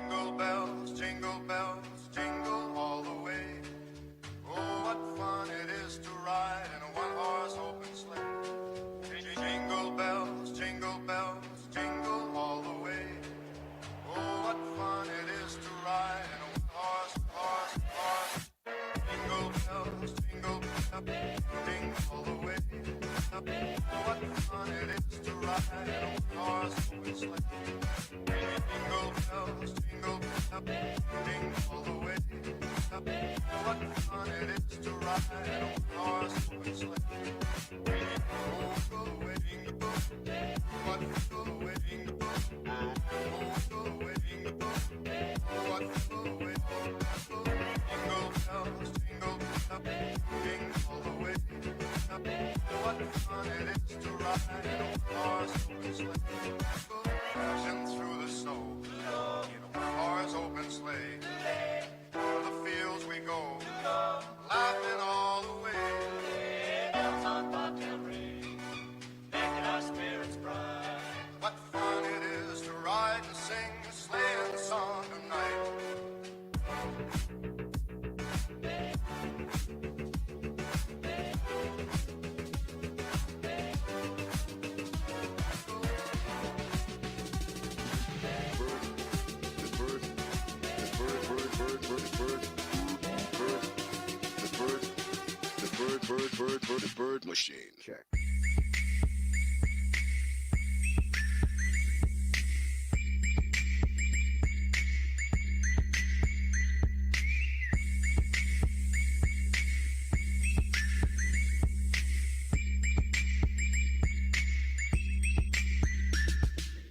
jingle bells, jingle all the way. Oh, what fun it is to ride in a one-horse open sleigh. Jingle bells, jingle all the way. Oh, what fun it is to ride in a one-horse. Jingle bells, jingle all the way. Oh, what fun it is to ride in a one-horse open sleigh. Jingle bells, jingle all the way. What fun it is to ride in a one-horse open sleigh. Oh, go away, jingle, what go away, jingle, oh, go away, jingle, what go away, jingle bells, jingle all the way. What fun it is to ride in a one-horse open sleigh. Crashing through the snow in a one-horse open sleigh. O'er the fields we go, laughing all the way. Bells on bobtail ring, making our spirits bright. What fun it is to ride and sing a sleighing song tonight. Bird machine. Check.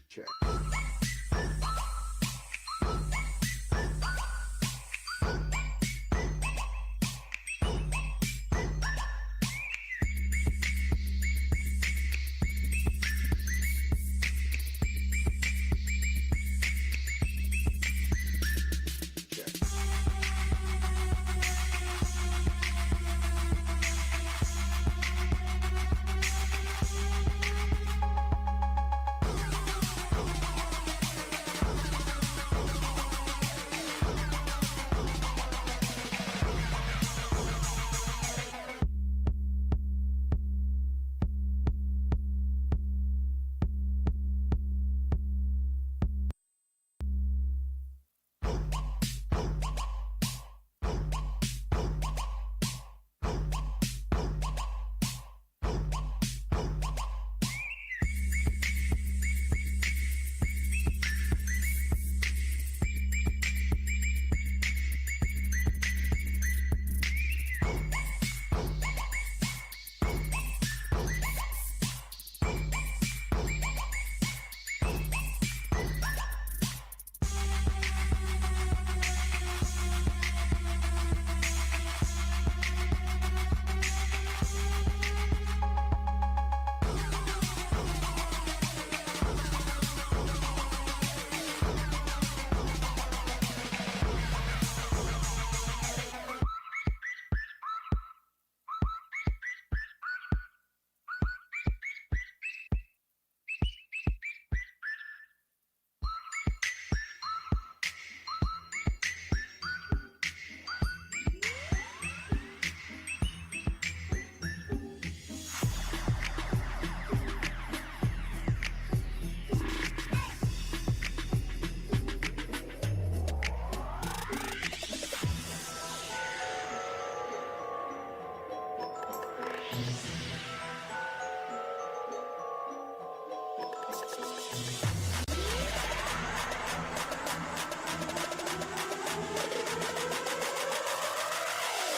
Check.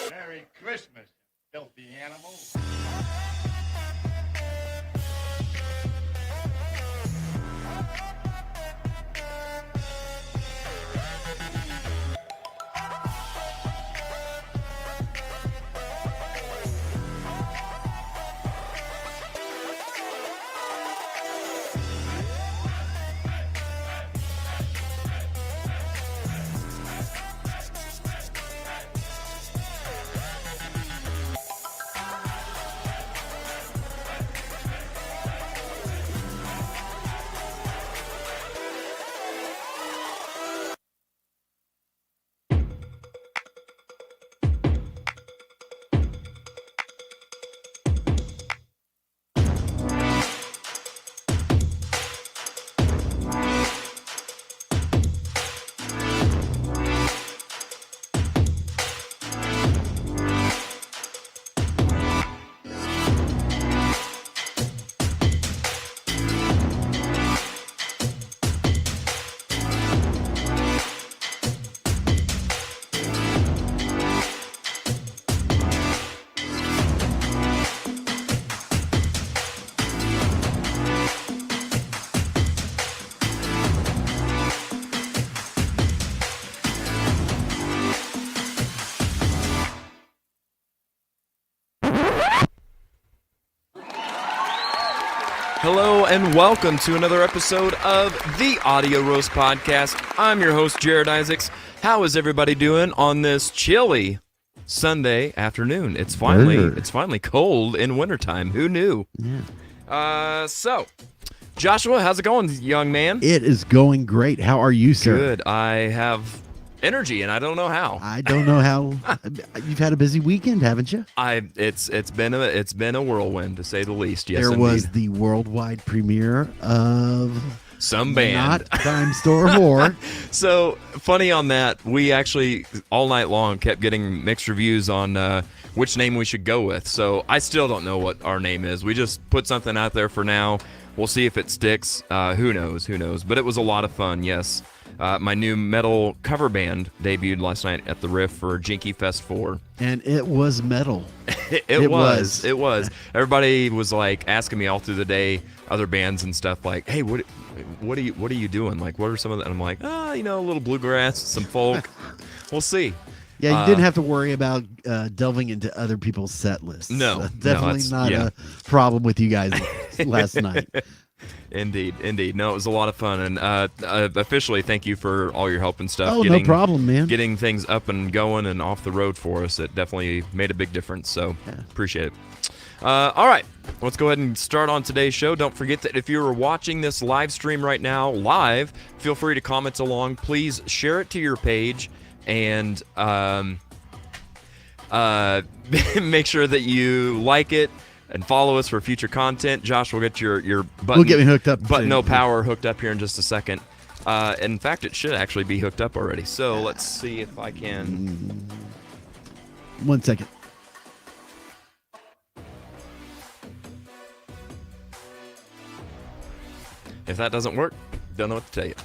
Merry Christmas, filthy animal. Hello and welcome to another episode of the Audio Roast Podcast. I'm your host, Jared Isaacs. How is everybody doing on this chilly Sunday afternoon? It's finally cold in wintertime. Who knew? Yeah. So, Joshua, how's it going, young man? It is going great. How are you, sir? Good. I have energy, and I don't know how. I don't know how. You've had a busy weekend, haven't you? It's been a whirlwind, to say the least. Yes, there indeed. was the worldwide premiere of some band, not Crime Store Horror. So funny on that. We actually all night long kept getting mixed reviews on which name we should go with. So I still don't know what our name is. We just put something out there for now. We'll see if it sticks. Who knows? But it was a lot of fun. Yes. My new metal cover band debuted last night at the Riff for Jinky Fest 4. And it was metal. It was. Everybody was like asking me all through the day, other bands and stuff, like, hey, what are you doing? Like, what are some of the, and I'm like, a little bluegrass, some folk. We'll see. Yeah, you didn't have to worry about delving into other people's set lists. No, definitely not a problem with you guys last night. Indeed. No, it was a lot of fun, and officially, thank you for all your help and stuff. Oh, no problem, man. Getting things up and going and off the road for us, it definitely made a big difference, so appreciate it. All right, let's go ahead and start on today's show. Don't forget that if you're watching this live stream right now, live, feel free to comment along. Please share it to your page, and make sure that you like it and follow us for future content. Josh will get your button. We'll get me hooked up. Button no power hooked up here in just a second. In fact, it should actually be hooked up already. So let's see if I can. 1 second. If that doesn't work, don't know what to tell you.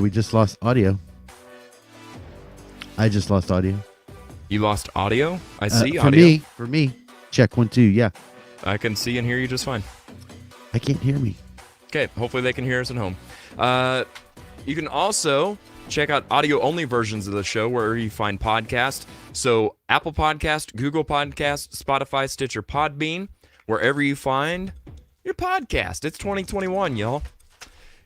We just lost audio. I just lost audio. You lost audio? I see audio. For me. Check 1 2. Yeah. I can see and hear you just fine. I can't hear me. Okay, hopefully they can hear us at home. You can also check out audio-only versions of the show wherever you find podcasts. So Apple Podcast, Google Podcast, Spotify, Stitcher, Podbean, wherever you find your podcast. It's 2021, y'all.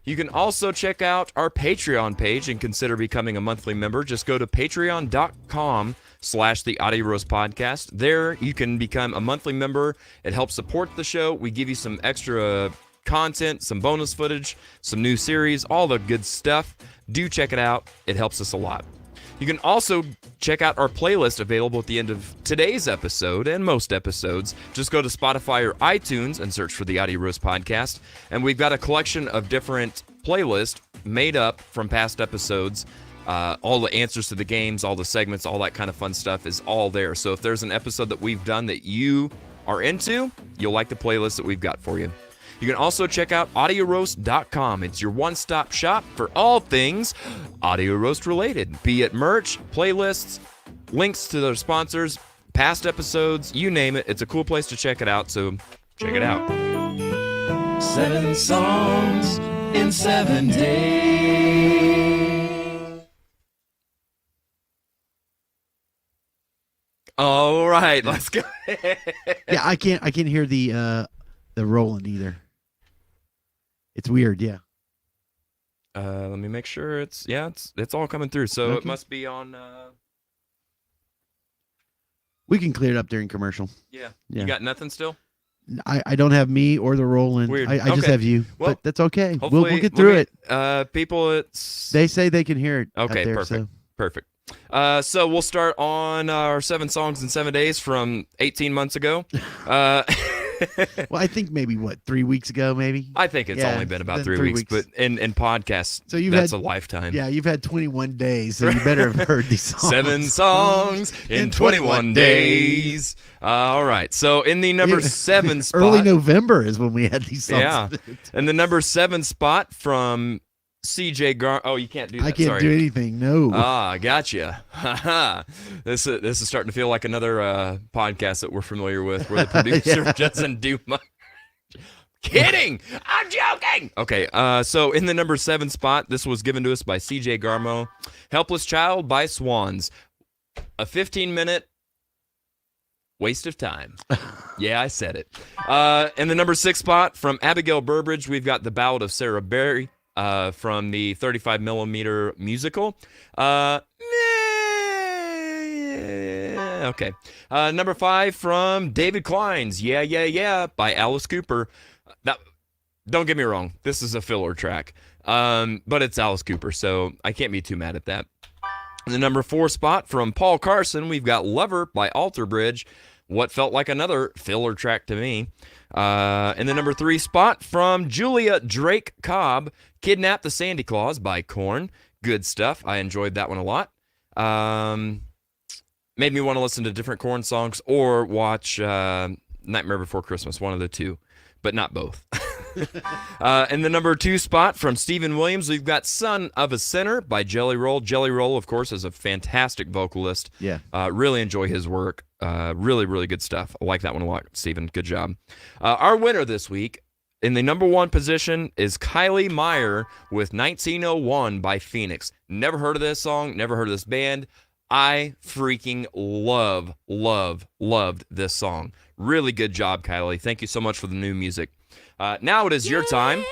You can also check out our Patreon page and consider becoming a monthly member. Just go to patreon.com/The Audio Roast Podcast. There you can become a monthly member. It helps support the show. We give you some extra content, some bonus footage, some new series, all the good stuff. Do check it out. It helps us a lot. You can also check out our playlist available at the end of today's episode and most episodes. Just go to Spotify or iTunes and search for the Audio Roast Podcast. And we've got a collection of different playlists made up from past episodes. All the answers to the games, all the segments, all that kind of fun stuff is all there. So if there's an episode that we've done that you are into, you'll like the playlist that we've got for you. You can also check out audioroast.com. It's your one-stop shop for all things Audio Roast related, be it merch, playlists, links to their sponsors, past episodes, you name it. It's a cool place to check it out, so check it out. 7 songs in 7 days. All right, let's go. Yeah, I can't hear the Roland either. It's weird, yeah. Let me make sure it's all coming through. So Okay. It must be on. We can clear it up during commercial. Yeah. Yeah. You got nothing still? I don't have me or the Roland. Weird. I just Okay. have you, Well, but that's okay. Hopefully, We'll get through it. People, it's They say they can hear it. okay. out there, Perfect. so. Perfect. So we'll start on our 7 songs in 7 days from 18 months ago. Well, I think maybe 3 weeks ago, maybe. I think it's Yeah, only been about been 3 weeks, but in podcasts, So you've that's had- a lifetime. Yeah, you've had 21 days, so you better have heard these songs. 7 songs in 21 days. All right. So in the number 7 spot. Early November is when we had these songs. Yeah. And the number 7 spot from CJ Gar. Oh, you can't do that. I can't Sorry. do anything. No. Ah, gotcha. This is starting to feel like another podcast that we're familiar with, where the producer doesn't do much. Kidding! I'm joking! Okay, so in the number 7 spot, this was given to us by CJ Garmo. Helpless Child by Swans. A 15-minute Waste of time. Yeah, I said it. In the number 6 spot from Abigail Burbridge, we've got The Ballad of Sarah Berry from the 35 millimeter musical. Okay. Number 5 from David Klein's Yeah, Yeah, Yeah by Alice Cooper. That, don't get me wrong, this is a filler track, but it's Alice Cooper, so I can't be too mad at that. In the number 4 spot from Paul Carson, we've got Lover by Alter Bridge. What felt like another filler track to me. In the number 3 spot from Julia Drake Cobb, Kidnap the Sandy Claus by Korn. Good stuff. I enjoyed that one a lot. Made me want to listen to different Korn songs or watch Nightmare Before Christmas, one of the two, but not both. In the number 2 spot from Stephen Williams, we've got Son of a Sinner by Jelly Roll. Jelly Roll, of course, is a fantastic vocalist. Yeah. Really enjoy his work. Really, really good stuff. I like that one a lot, Stephen. Good job. Our winner this week in the number 1 position is Kylie Meyer with 1901 by Phoenix. Never heard of this song, never heard of this band. I freaking loved this song. Really good job, Kylie. Thank you so much for the new music. Now it is your time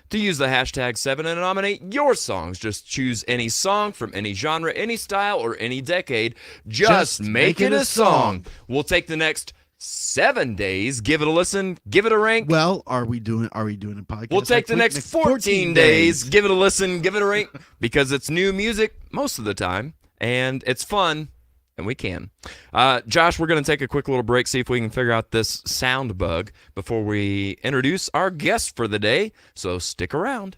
to use the hashtag 7 and nominate your songs. Just choose any song from any genre, any style, or any decade. Just make it a song. We'll take the next 7 days, give it a listen, give it a rank. Well, are we doing a podcast? We'll take the next 14 days, give it a listen, give it a rank, because it's new music most of the time, and it's fun. And we can. Josh, we're going to take a quick little break, see if we can figure out this sound bug before we introduce our guest for the day. So stick around.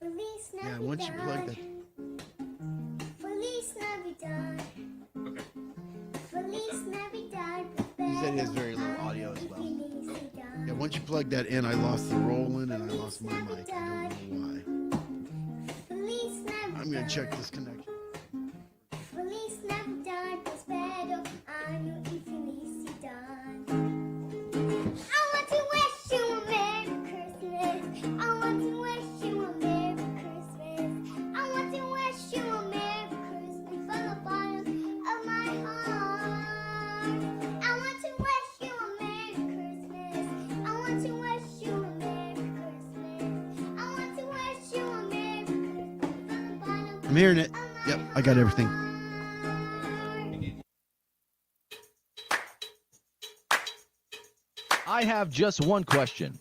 Yeah, once you plug that. He said he has very low audio as well. Yeah, once you plug that in, I lost the Roland and I lost my mic. I don't know why. I'm going to check this connection. I'm hearing it. Yep, I got everything. I have just one question.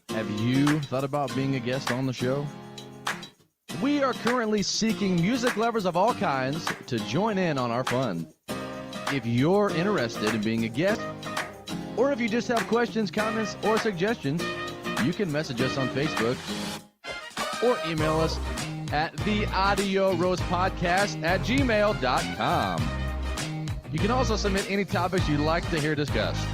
Have you thought about being a guest on the show? We are currently seeking music lovers of all kinds to join in on our fun. If you're interested in being a guest, or if you just have questions, comments, or suggestions, you can message us on Facebook or email us at theaudioroastpodcast@gmail.com. You can also submit any topics you'd like to hear discussed.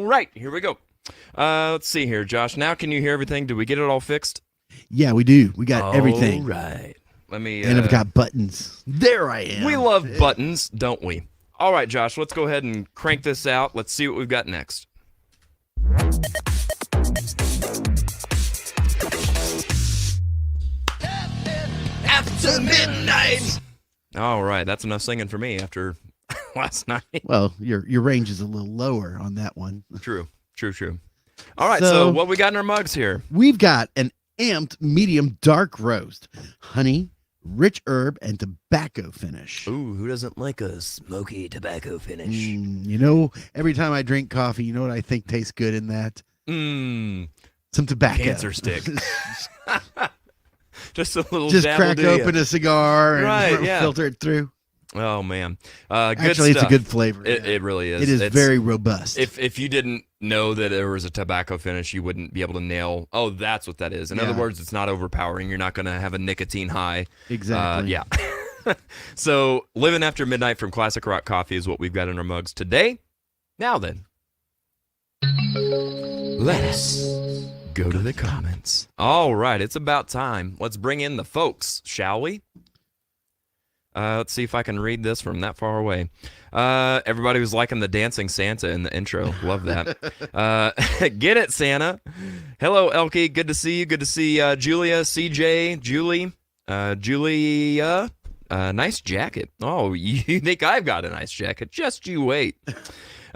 Right, here we go. Let's see here, Josh. Now can you hear everything? Did we get it all fixed? Yeah, we do. We got everything. All right. Let me. And I've got buttons. There I am. We love buttons, don't we? All right, Josh, let's go ahead and crank this out. Let's see what we've got next. After midnight. All right, that's enough singing for me after last night. Well, your range is a little lower on that one. True. All right, so what we got in our mugs here? We've got an amped medium dark roast, honey, rich herb, and tobacco finish. Ooh, who doesn't like a smoky tobacco finish? Every time I drink coffee, you know what I think tastes good in that? Some tobacco. Cancer stick. Just a little Just dabble crack do ya. open a cigar and Right, yeah. filter it through. Oh man, good Actually, it's a stuff. good flavor. It really is. It is It's- very robust. If you didn't know that there was a tobacco finish, you wouldn't be able to nail. Oh, that's what that is. In other Yeah. words, it's not overpowering. You're not going to have a nicotine high. Exactly. Yeah. So, living after midnight from Classic Rock Coffee is what we've got in our mugs today. Now then, let us go to the comments. All right, it's about time. Let's bring in the folks, shall we? Let's see if I can read this from that far away. Everybody was liking the dancing Santa in the intro. Love that. Get it, Santa. Hello, Elkie. Good to see you. Good to see Julia, CJ, Julie, Julia. Nice jacket. Oh, you think I've got a nice jacket? Just you wait.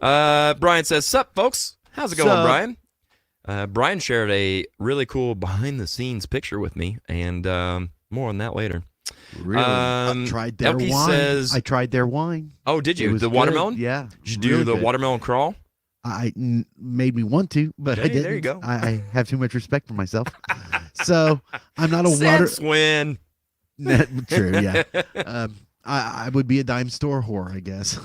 Brian says, "Sup, folks? How's it going, Sup? Brian?" Brian shared a really cool behind-the-scenes picture with me, and more on that later. Really? I tried their Elkie wine. says- I tried their wine. Oh, did It you? was The good. watermelon? Yeah. Did you do really the good. watermelon crawl? Made me want to, but I Hey, didn't. there you go. I have too much respect for myself. So I'm not a Since when? True, yeah. I would be a dime store whore, I guess.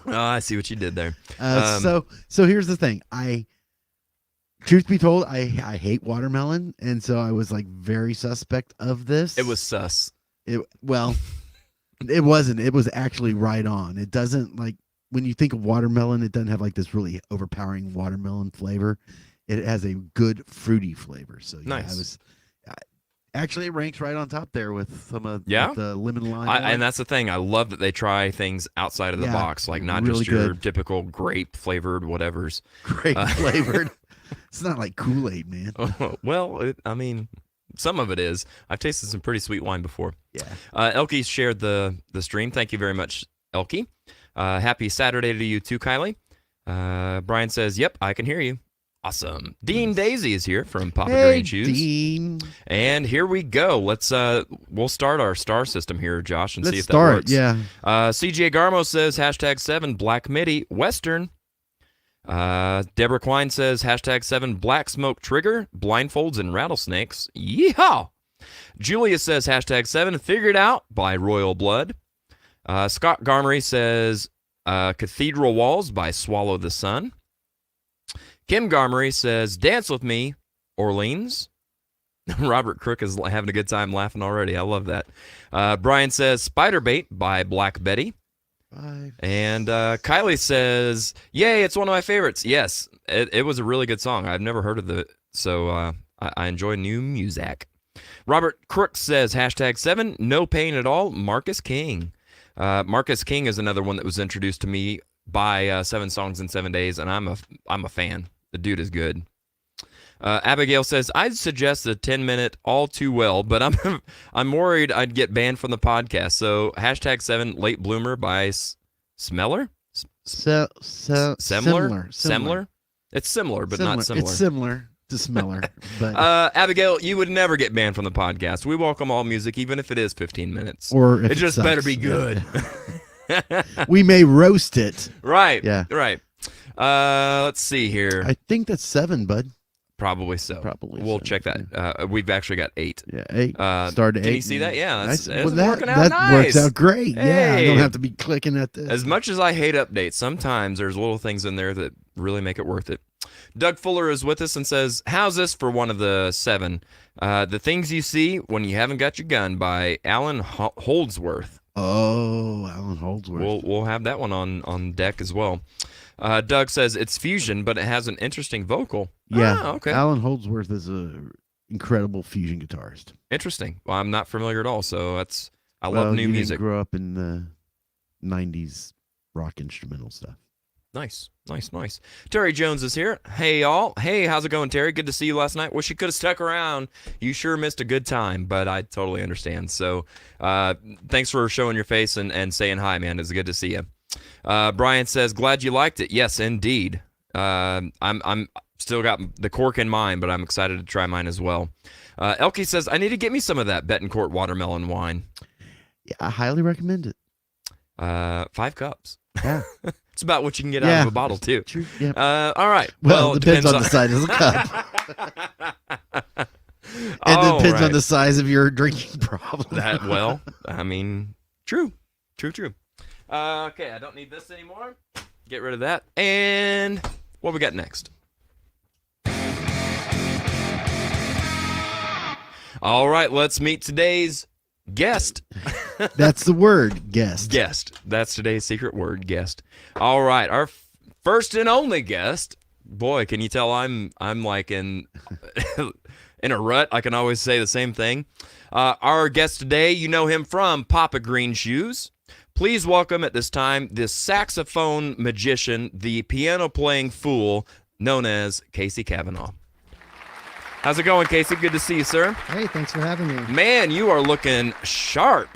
Oh, I see what you did there. So here's the thing. Truth be told, I hate watermelon, and so I was like very suspect of this. It was sus. It wasn't. It was actually right on. It doesn't like when you think of watermelon, it doesn't have like this really overpowering watermelon flavor. It has a good fruity flavor. So yeah, Nice. Actually, it ranks right on top there with some of Yeah? with the lemon lime. And that's the thing. I love that they try things outside of the Yeah, box, like not really just your good. typical grape flavored whatevers. great flavored. It's not like Kool-Aid, man. Well, I mean, some of it is. I've tasted some pretty sweet wine before. Yeah. Elkie shared the stream. Thank you very much, Elkie. Happy Saturday to you too, Kylie. Brian says, "Yep, I can hear you." Awesome. Dean Daisy is here from Papa Hey, Green Shoes. Dean. And here we go. We'll start our star system here, Josh, and see Let's if that start. works. Yeah. CJ Garmo says #7 Black Midi Western. Deborah Quine says #7 Black Smoke Trigger Blindfolds and Rattlesnakes. Yeehaw! Julia says #7 Figured Out by Royal Blood. Scott Garmery says Cathedral Walls by Swallow the Sun. Kim Garmery says Dance With Me, Orleans. Robert Crook is having a good time laughing already. I love that. Brian says Spiderbait by Black Betty. And Kylie says, "Yay, it's one of my favorites." Yes, it was a really good song. I've never heard of it, so I enjoy new music. Robert Crook says #7 No Pain at All, Marcus King. Marcus King is another one that was introduced to me by 7 Songs in 7 Days, and I'm a fan. The dude is good. Abigail says, "I'd suggest a 10-minute All Too Well, but I'm worried I'd get banned from the podcast." So #7 Late Bloomer by Smeller? Similar. Semler? It's similar, but not similar. It's similar to Smeller, but Abigail, you would never get banned from the podcast. We welcome all music, even if it is 15 minutes. or if it just better sucks. be good. We may roast it. Right. Yeah. Right. Let's see here. I think that's 7, bud. Probably so. Probably We'll so, check that. We've actually got 8. Yeah, 8. Started at 8. Can you see that? Yeah, that's Nice. it's Well, working out that nice. works out great. Yeah, I Hey. don't have to be clicking at this. As much as I hate updates, sometimes there's little things in there that really make it worth it. Doug Fuller is with us and says, "How's this for one of the 7? The Things You See When You Haven't Got Your Gun" by Alan Holdsworth. Oh, Alan Holdsworth. We'll have that one on deck as well. Doug says it's fusion, but it has an interesting vocal. Yeah. Ah, okay. Alan Holdsworth is a incredible fusion guitarist. Interesting. Well, I'm not familiar at all, so I Well, love new you didn't music. Grew up in the 90s rock instrumental stuff. Nice. Terry Jones is here. Hey, y'all. Hey, how's it going, Terry? Good to see you last night. Wish you could have stuck around. You sure missed a good time, but I totally understand. So thanks for showing your face and saying hi, man. It's good to see you. Brian says, "Glad you liked it." Yes, indeed. I'm Still got the cork in mine, but I'm excited to try mine as well. Elkie says, I need to get me some of that Betancourt watermelon wine. Yeah, I highly recommend it. 5 cups. Yeah. It's about what you can get out of a bottle, too. True. Yeah. All right. Well, it depends on the size of the cup. And it depends on the size of your drinking problem. True. Okay, I don't need this anymore. Get rid of that. And what we got next? All right, let's meet today's guest. That's the word, guest. Guest. That's today's secret word, guest. All right, our first and only guest. Boy, can you tell I'm like in in a rut. I can always say the same thing. Our guest today, you know him from Papa Green Shoes. Please welcome at this time the saxophone magician, the piano-playing fool, known as Casey Kavanagh. How's it going, Casey? Good to see you, sir. Hey, thanks for having me. Man, you are looking sharp.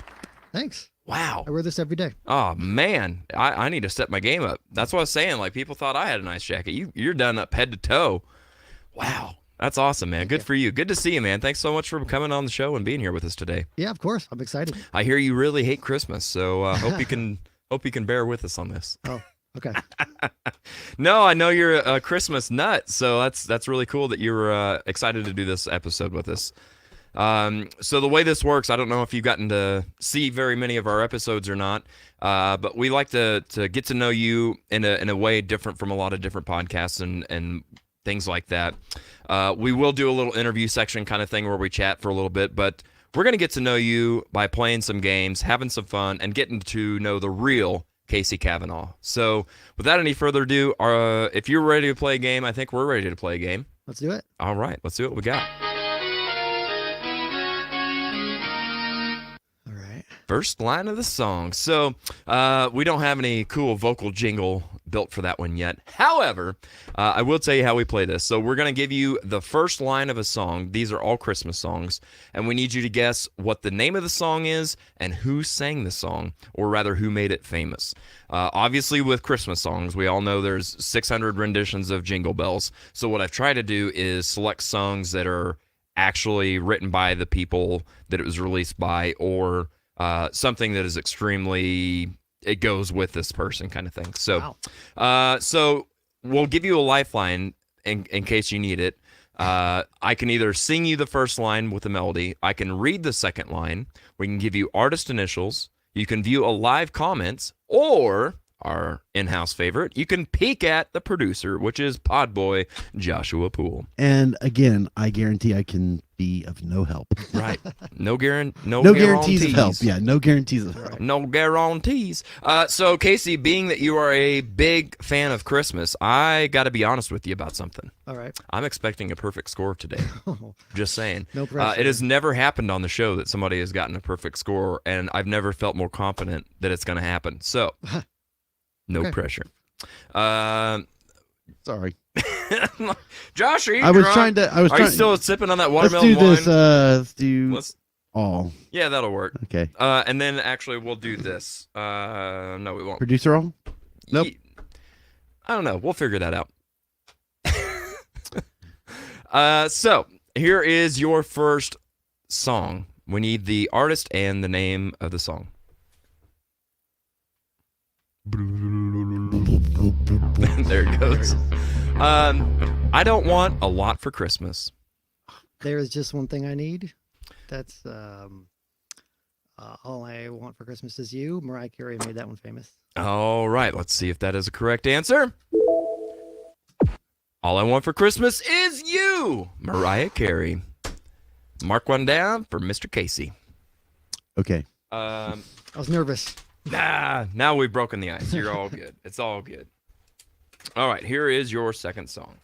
Thanks. Wow. I wear this every day. Oh, man. I need to step my game up. That's what I was saying. Like, people thought I had a nice jacket. You're done up head to toe. Wow. That's awesome, man. Good for you. Good to see you, man. Thanks so much for coming on the show and being here with us today. Yeah, of course. I'm excited. I hear you really hate Christmas, so hope you can bear with us on this. Oh, okay. No, I know you're a Christmas nut, so that's really cool that you're excited to do this episode with us. So the way this works, I don't know if you've gotten to see very many of our episodes or not, but we like to get to know you in a way different from a lot of different podcasts and things like that. We will do a little interview section kind of thing where we chat for a little bit, but we're going to get to know you by playing some games, having some fun, and getting to know the real Casey Kavanagh. So without any further ado, if you're ready to play a game, I think we're ready to play a game. Let's do it. All right, let's see what we got. All right. First line of the song. So we don't have any cool vocal jingle built for that one yet. However, I will tell you how we play this. So we're going to give you the first line of a song. These are all Christmas songs. And we need you to guess what the name of the song is and who sang the song, or rather who made it famous. Obviously, with Christmas songs, we all know there's 600 renditions of Jingle Bells. So what I've tried to do is select songs that are actually written by the people that it was released by, or something that is extremely, it goes with this person kind of thing. So, so we'll give you a lifeline in case you need it. I can either sing you the first line with a melody. I can read the second line. We can give you artist initials. You can view a live comments, or our in-house favorite, you can peek at the producer, which is Podboy Joshua Poole. And again, I guarantee I can be of no help. Right. No guarantees of help. Yeah, no guarantees of help. No guarantees. So, Casey, being that you are a big fan of Christmas, I got to be honest with you about something. All right. I'm expecting a perfect score today. Just saying. No pressure. It has never happened on the show that somebody has gotten a perfect score, and I've never felt more confident that it's going to happen. So, no pressure. Sorry. Josh, are you I was drunk? trying to. Are you still sipping on that Let's watermelon do this. wine? Let's do Let's- all. Yeah, that'll work. Okay. And then actually we'll do this. No, we won't. Producer all. Nope. I don't know. We'll figure that out. So here is your first song. We need the artist and the name of the song. There it goes. I don't want a lot for Christmas. There is just one thing I need. That's All I Want for Christmas Is You. Mariah Carey made that one famous. All right, let's see if that is a correct answer. All I Want for Christmas Is You, Mariah Carey. Mark one down for Mr. Casey. Okay. I was nervous. Now we've broken the ice. You're all good. It's all good. All right, here is your second song.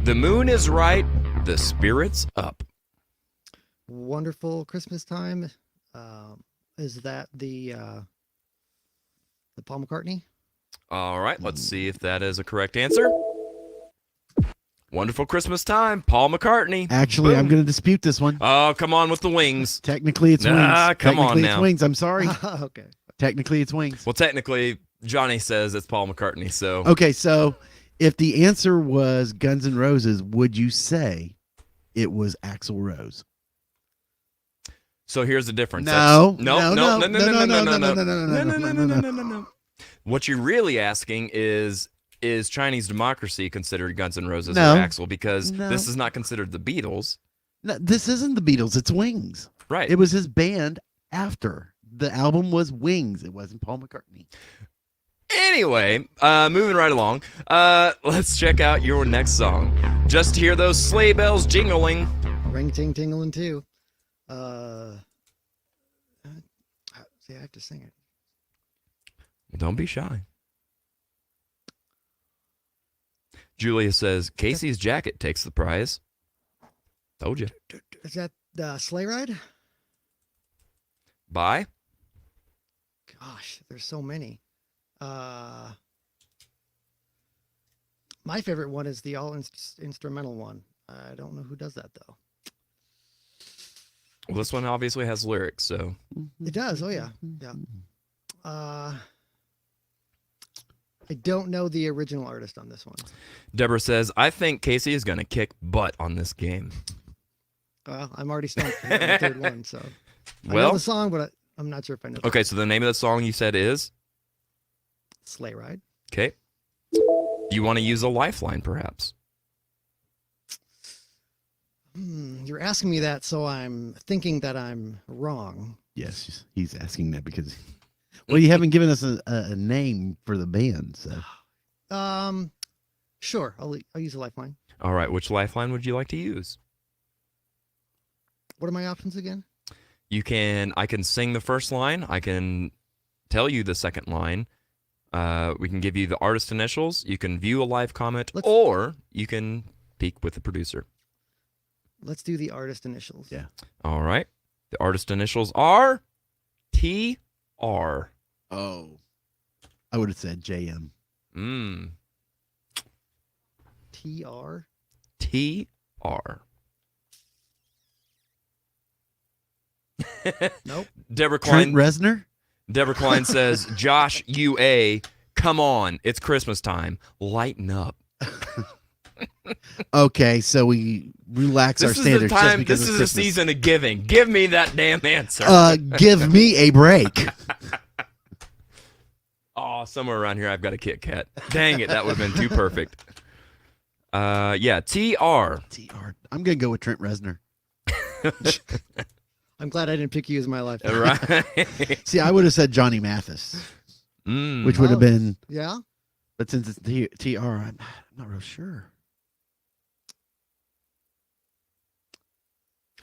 The moon is right, the spirit's up. Wonderful Christmas Time. Is that the Paul McCartney? All right, let's see if that is a correct answer. Wonderful Christmas Time, Paul McCartney. Actually, Boom. I'm going to dispute this one. Oh, come on with the wings. Technically, it's wings. Come on Technically, now. it's wings. I'm sorry. Okay. Technically, it's wings. Well, technically, Johnny says it's Paul McCartney, so. Okay, so If the answer was Guns N' Roses, would you say it was Axl Rose? So here's the difference. No. No. What you're really asking is Chinese Democracy considered Guns N' Roses No. or Axl? Because No. this is not considered the Beatles. No, this isn't the Beatles. It's Wings. Right. It was his band after. The album was Wings. It wasn't Paul McCartney. Anyway, moving right along, let's check out your next song. Just hear those sleigh bells jingling. Ring ting tingling too. See, I have to sing it. Don't be shy. Julia says, Casey's jacket takes the prize. Told you. Is that the sleigh ride? Bye. Gosh, there's so many. My favorite one is the all-instrumental one. I don't know who does that though. Well, this one obviously has lyrics, so. It does. Oh yeah, yeah. I don't know the original artist on this one. Deborah says, I think Casey is going to kick butt on this game. Well, I'm already stumped on the third one, so I know Well, the song, but I'm not sure if I know. okay, so the name of the song you said is? Sleigh Ride. Okay. You want to use a lifeline, perhaps? You're asking me that, so I'm thinking that I'm wrong. Yes, he's asking that because, well, you haven't given us a name for the band. So, Sure, I'll use a lifeline. All right, which lifeline would you like to use? What are my options again? I can sing the first line. I can tell you the second line. We can give you the artist initials. You can view a live comment, or you can speak with the producer. Let's do the artist initials. Yeah. All right. The artist initials are TR. oh, I would have said JM. TR. TR. Nope. Deborah Trent Klein. Reznor. Deborah Klein says, Josh UA, come on. It's Christmas time. Lighten up. Okay, so we relax our standards just because This it's is a Christmas. season of giving. Give me that damn answer. Give me a break. Oh, somewhere around here I've got a Kit Kat. Dang it, that would have been too perfect. Yeah, TR. I'm gonna go with Trent Reznor. I'm glad I didn't pick you as my life. Right. See, I would have said Johnny Mathis, which would have been. Yeah. But since it's TR, I'm not real sure.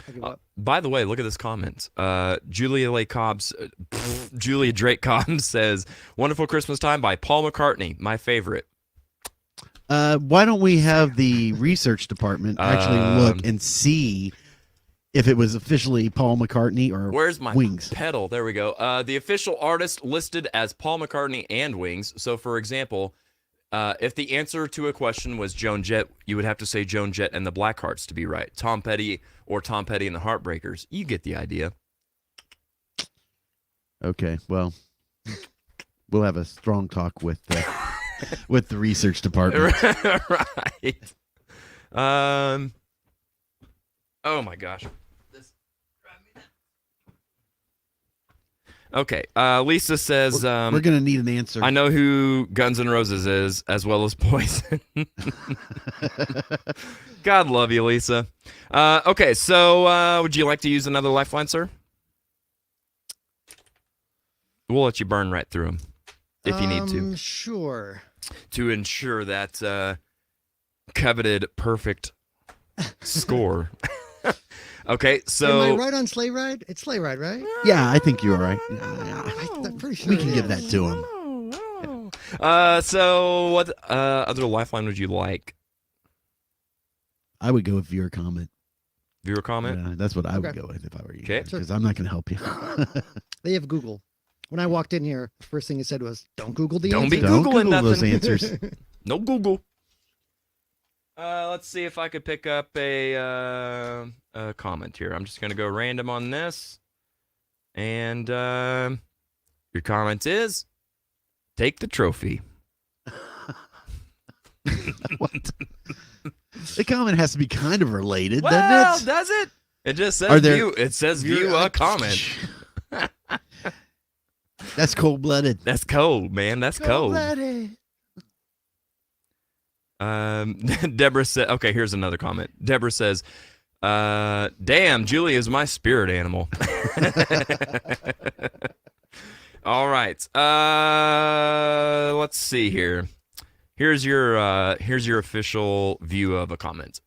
I give up. By the way, look at this comment. Julia Drake Cobbs says, "Wonderful Christmas Time" by Paul McCartney, my favorite. Why don't we have the research department actually look and see if it was officially Paul McCartney or Where's my Wings? pedal? There we go. The official artist listed as Paul McCartney and Wings. So, for example, if the answer to a question was Joan Jett, you would have to say Joan Jett and the Blackhearts to be right. Tom Petty or Tom Petty and the Heartbreakers. You get the idea. Okay, well, we'll have a strong talk with with the research department. Right. Oh my gosh. Okay. Lisa says, We're gonna need an answer. I know who Guns N' Roses is, as well as Poison. God love you, Lisa. Okay, so would you like to use another lifeline, sir? We'll let you burn right through them if you need to. Sure. To ensure that coveted perfect score. Okay, so Am I right on Sleigh Ride? It's Sleigh Ride, right? Yeah, I think you're right. I'm pretty sure We it can give that is. to him. So what other lifeline would you like? I would go with viewer comment. Viewer comment? Yeah, that's what I would Okay. go with if I were you. Okay. Because I'm not going to help you. They have Google. When I walked in here, the first thing it said was, "Don't Google the Don't answer." be Don't Googling Google those nothing. answers. No Google. Let's see if I could pick up a comment here. I'm just going to go random on this. And your comment is, take the trophy. What? The comment has to be kind of related, Well, doesn't it? does it? It just Are says there- view. It says view a comment. That's cold-blooded. That's cold, man. That's cold. Cold-blooded. Deborah said, okay, here's another comment. Deborah says, damn, Julie is my spirit animal. All right. Let's see here. Here's your official view of a comment.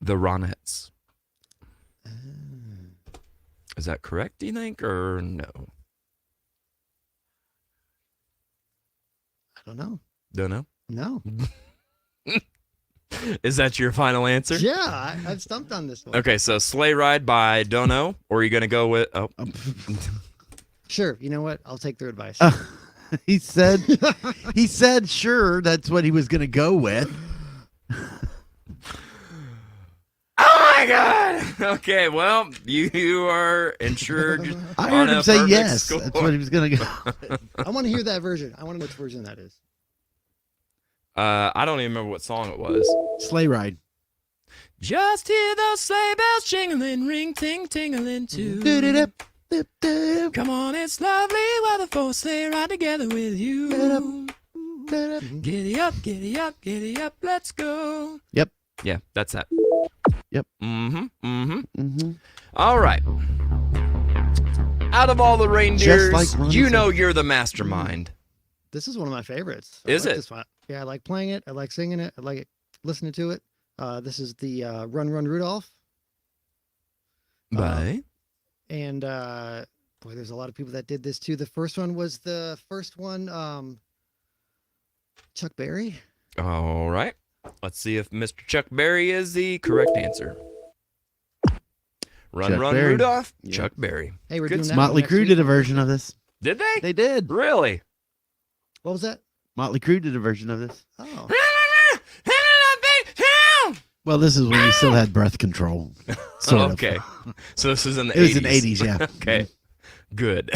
The Ronettes. Is that correct, do you think, or no? I don't know. Don't know. No. Is that your final answer? Yeah, I've stumped on this one. Okay, so Sleigh Ride by Don't Know, or are you going to go with... Oh, Sure. You know what? I'll take their advice. He said sure, that's what he was going to go with. oh my God! Okay, well, you are insured. I on heard a him say perfect yes. score. That's what he was going to go. I want to hear that version. I want to know which version that is. I don't even remember what song it was. Sleigh Ride. Just hear those sleigh bells jingling, ring ting tingling too. Do-do-do-do-do. Come on, it's lovely while the four sleigh ride together with you. Giddy up, giddy up, giddy up, let's go. Yep. Yeah, that's that. Yep. Mm-hmm. All right. Out of all the reindeers, like Ron you said. know you're the mastermind. This is one of my favorites. Is like it? This one. Yeah, I like playing it. I like singing it. I like it, listening to it. This is the Run Run Rudolph. Bye. And boy, there's a lot of people that did this too. The first one was the first one, Chuck Berry. All right. Let's see if Mr. Chuck Berry is the correct answer. Run, Chuck Run, Berry. Rudolph. Yeah. Chuck Berry. Hey, we're Good doing that Motley next Crue week. did a version of this. Did they? They did. Really? What was that? Motley Crue did a version of this. Oh, Well, this is when we still had breath control. Sort of. Okay. So this is in the It 80s. was in the 80s, yeah. Okay. Good.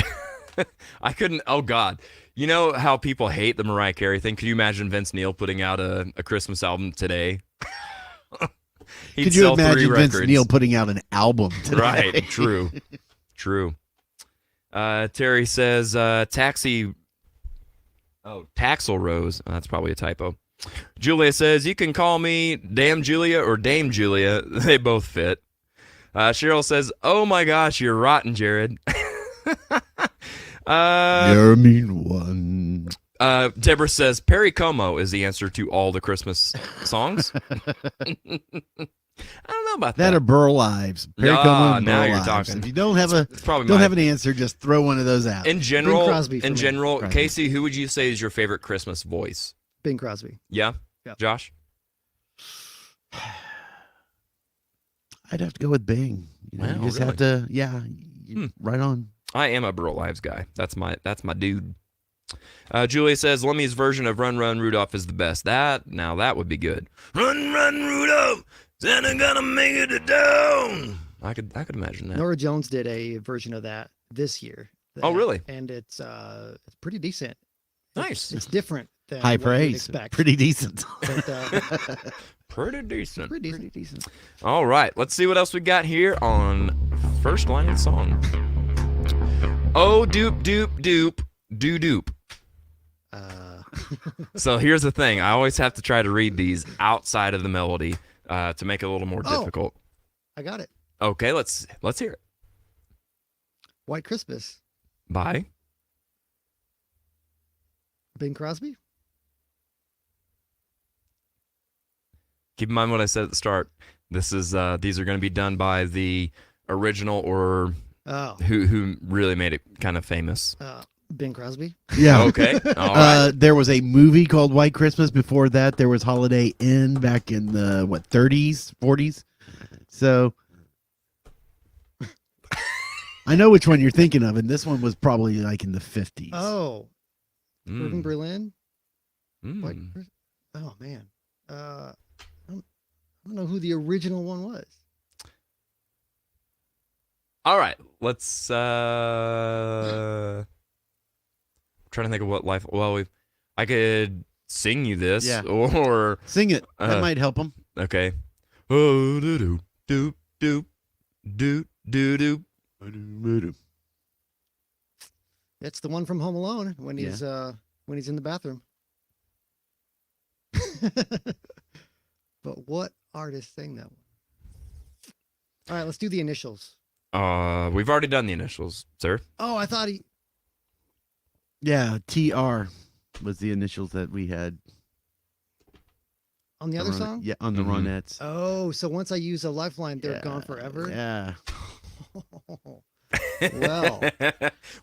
I couldn't. Oh, God. You know how people hate the Mariah Carey thing? Could you imagine Vince Neil putting out a Christmas album today? He'd Could you sell 3 imagine Vince records. Neil putting out an album today? Right. True. True. Terry says taxi. Oh, Taxel Rose. Oh, that's probably a typo. Julia says, you can call me Damn Julia or Dame Julia. They both fit. Cheryl says, oh my gosh, you're rotten, Jared. You're a mean one. Deborah says, Perry Como is the answer to all the Christmas songs. I don't know about that. That or Burl Lives. Perry Ah, Como and now Burl you're Lives. talking. If you don't have It's probably don't my- have an answer, just throw one of those out. In general, Crosby for me. Crosby. Casey, who would you say is your favorite Christmas voice? Bing Crosby. Yeah? Yeah. Josh? I'd have to go with Bing. You, know, Wow, you just really? have to, right on. I am a Burl Lives guy. That's my dude. Julia says Lemmy's version of Run Run Rudolph is the best. That would be good. Run Run Rudolph, Santa gonna make it to town. I could imagine that. Nora Jones did a version of that this year. Oh, really? And it's pretty decent. Nice. It's different than High what you'd praise. expect. Pretty decent. But, Pretty decent. pretty decent. All right, let's see what else we got here on first line of the song. Oh, doop doop doop doo doop. So here's the thing. I always have to try to read these outside of the melody to make it a little more Oh. difficult. I got it. Okay, let's hear it. White Christmas. Bye. Bing Crosby. Keep in mind what I said at the start. This is these are going to be done by the original or Oh, who really made it kind of famous. Bing Crosby. Yeah. Okay. All right. There was a movie called White Christmas. Before that, there was Holiday Inn back in the 30s, 40s. So I know which one you're thinking of, and this one was probably like in the 50s. Oh, Irving Mm. Berlin. Mm. White Christmas. Oh man. I don't know who the original one was. All right, let's. I'm trying to think of what life. Well, I could sing you this, Yeah. or Sing it. That Uh, might help him. okay. Oh, do do do do do do do. It's the one from Home Alone when Yeah. he's in the bathroom. But what artist sang that one? All right, let's do the initials. We've already done the initials, sir. Oh, I thought he. Yeah, TR was the initials that we had. On the other song? Yeah, on the Mhm. Ronettes. Oh, so once I use a lifeline, they're Yeah, gone forever? Yeah. Well.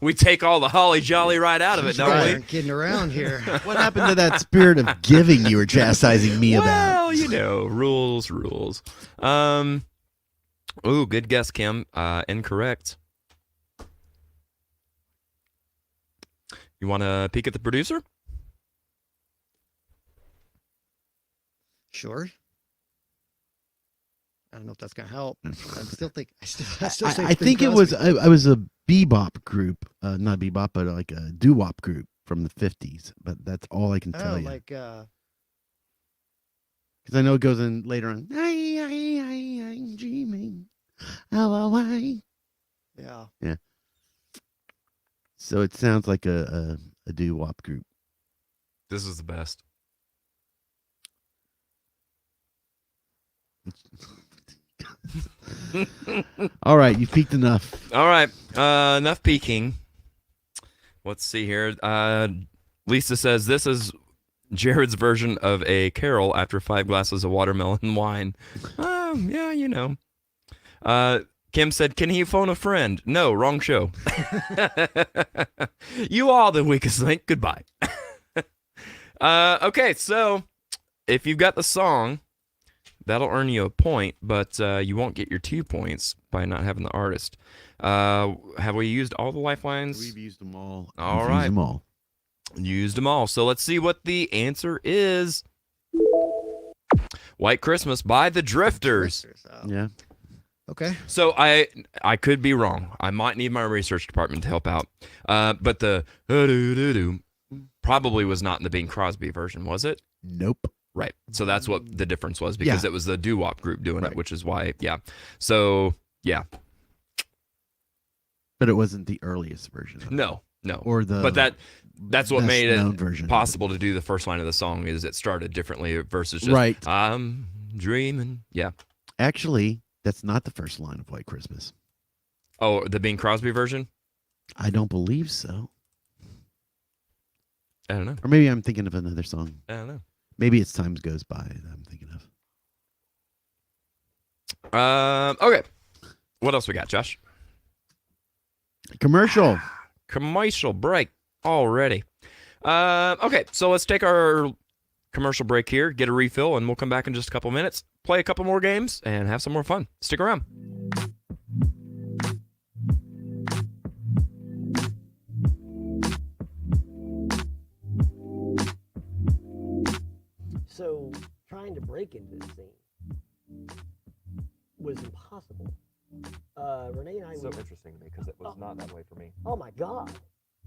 We take all the holly jolly right out of it, don't Right, we? aren't kidding around here. What happened to that spirit of giving you were chastising me about? Well, you know, rules. Ooh, good guess, Kim. Incorrect. You want to peek at the producer? Sure. I don't know if that's gonna help. I still think. I still I think it was I was a bebop group, not bebop, but like a doo-wop group from the 50s. But that's all I can tell you. like Because I know it goes in later on. I'm dreaming. Oh, yeah. So it sounds like a doo-wop group. This is the best. All right, you peaked enough. All right, enough peeking. Let's see here. Lisa says this is Jared's version of a carol after 5 glasses of watermelon wine. Yeah, you know. Kim said, "Can he phone a friend?" No, wrong show. You are the weakest link. Goodbye. Okay, so if you've got the song, that'll earn you a point, but you won't get your 2 points by not having the artist. Have we used all the lifelines? We've used them all. All We've right. used them all. Used them all. So let's see what the answer is. White Christmas by the Drifters. Oh, Yeah. okay. So I could be wrong. I might need my research department to help out. But the probably was not in the Bing Crosby version, was it? Nope. Right. So that's what the difference was, because Yeah. it was the doo-wop group doing Right. it, which is why, yeah. So, yeah. But it wasn't the earliest version. of it. No. Or the But that's what best made known it version. possible to do the first line of the song, is it started differently versus just Right. I'm dreaming. Yeah. Actually, that's not the first line of White Christmas. Oh, the Bing Crosby version? I don't believe so. I don't know. Or maybe I'm thinking of another song. I don't know. Maybe it's Time Goes By that I'm thinking of. Okay. What else we got, Josh? Commercial. Commercial break already. Okay, so let's take our commercial break here, get a refill, and we'll come back in just a couple minutes, play a couple more games, and have some more fun. Stick around. So trying to break into this scene was impossible. Renee and I were, interesting to me because it was not that way for me. oh my God,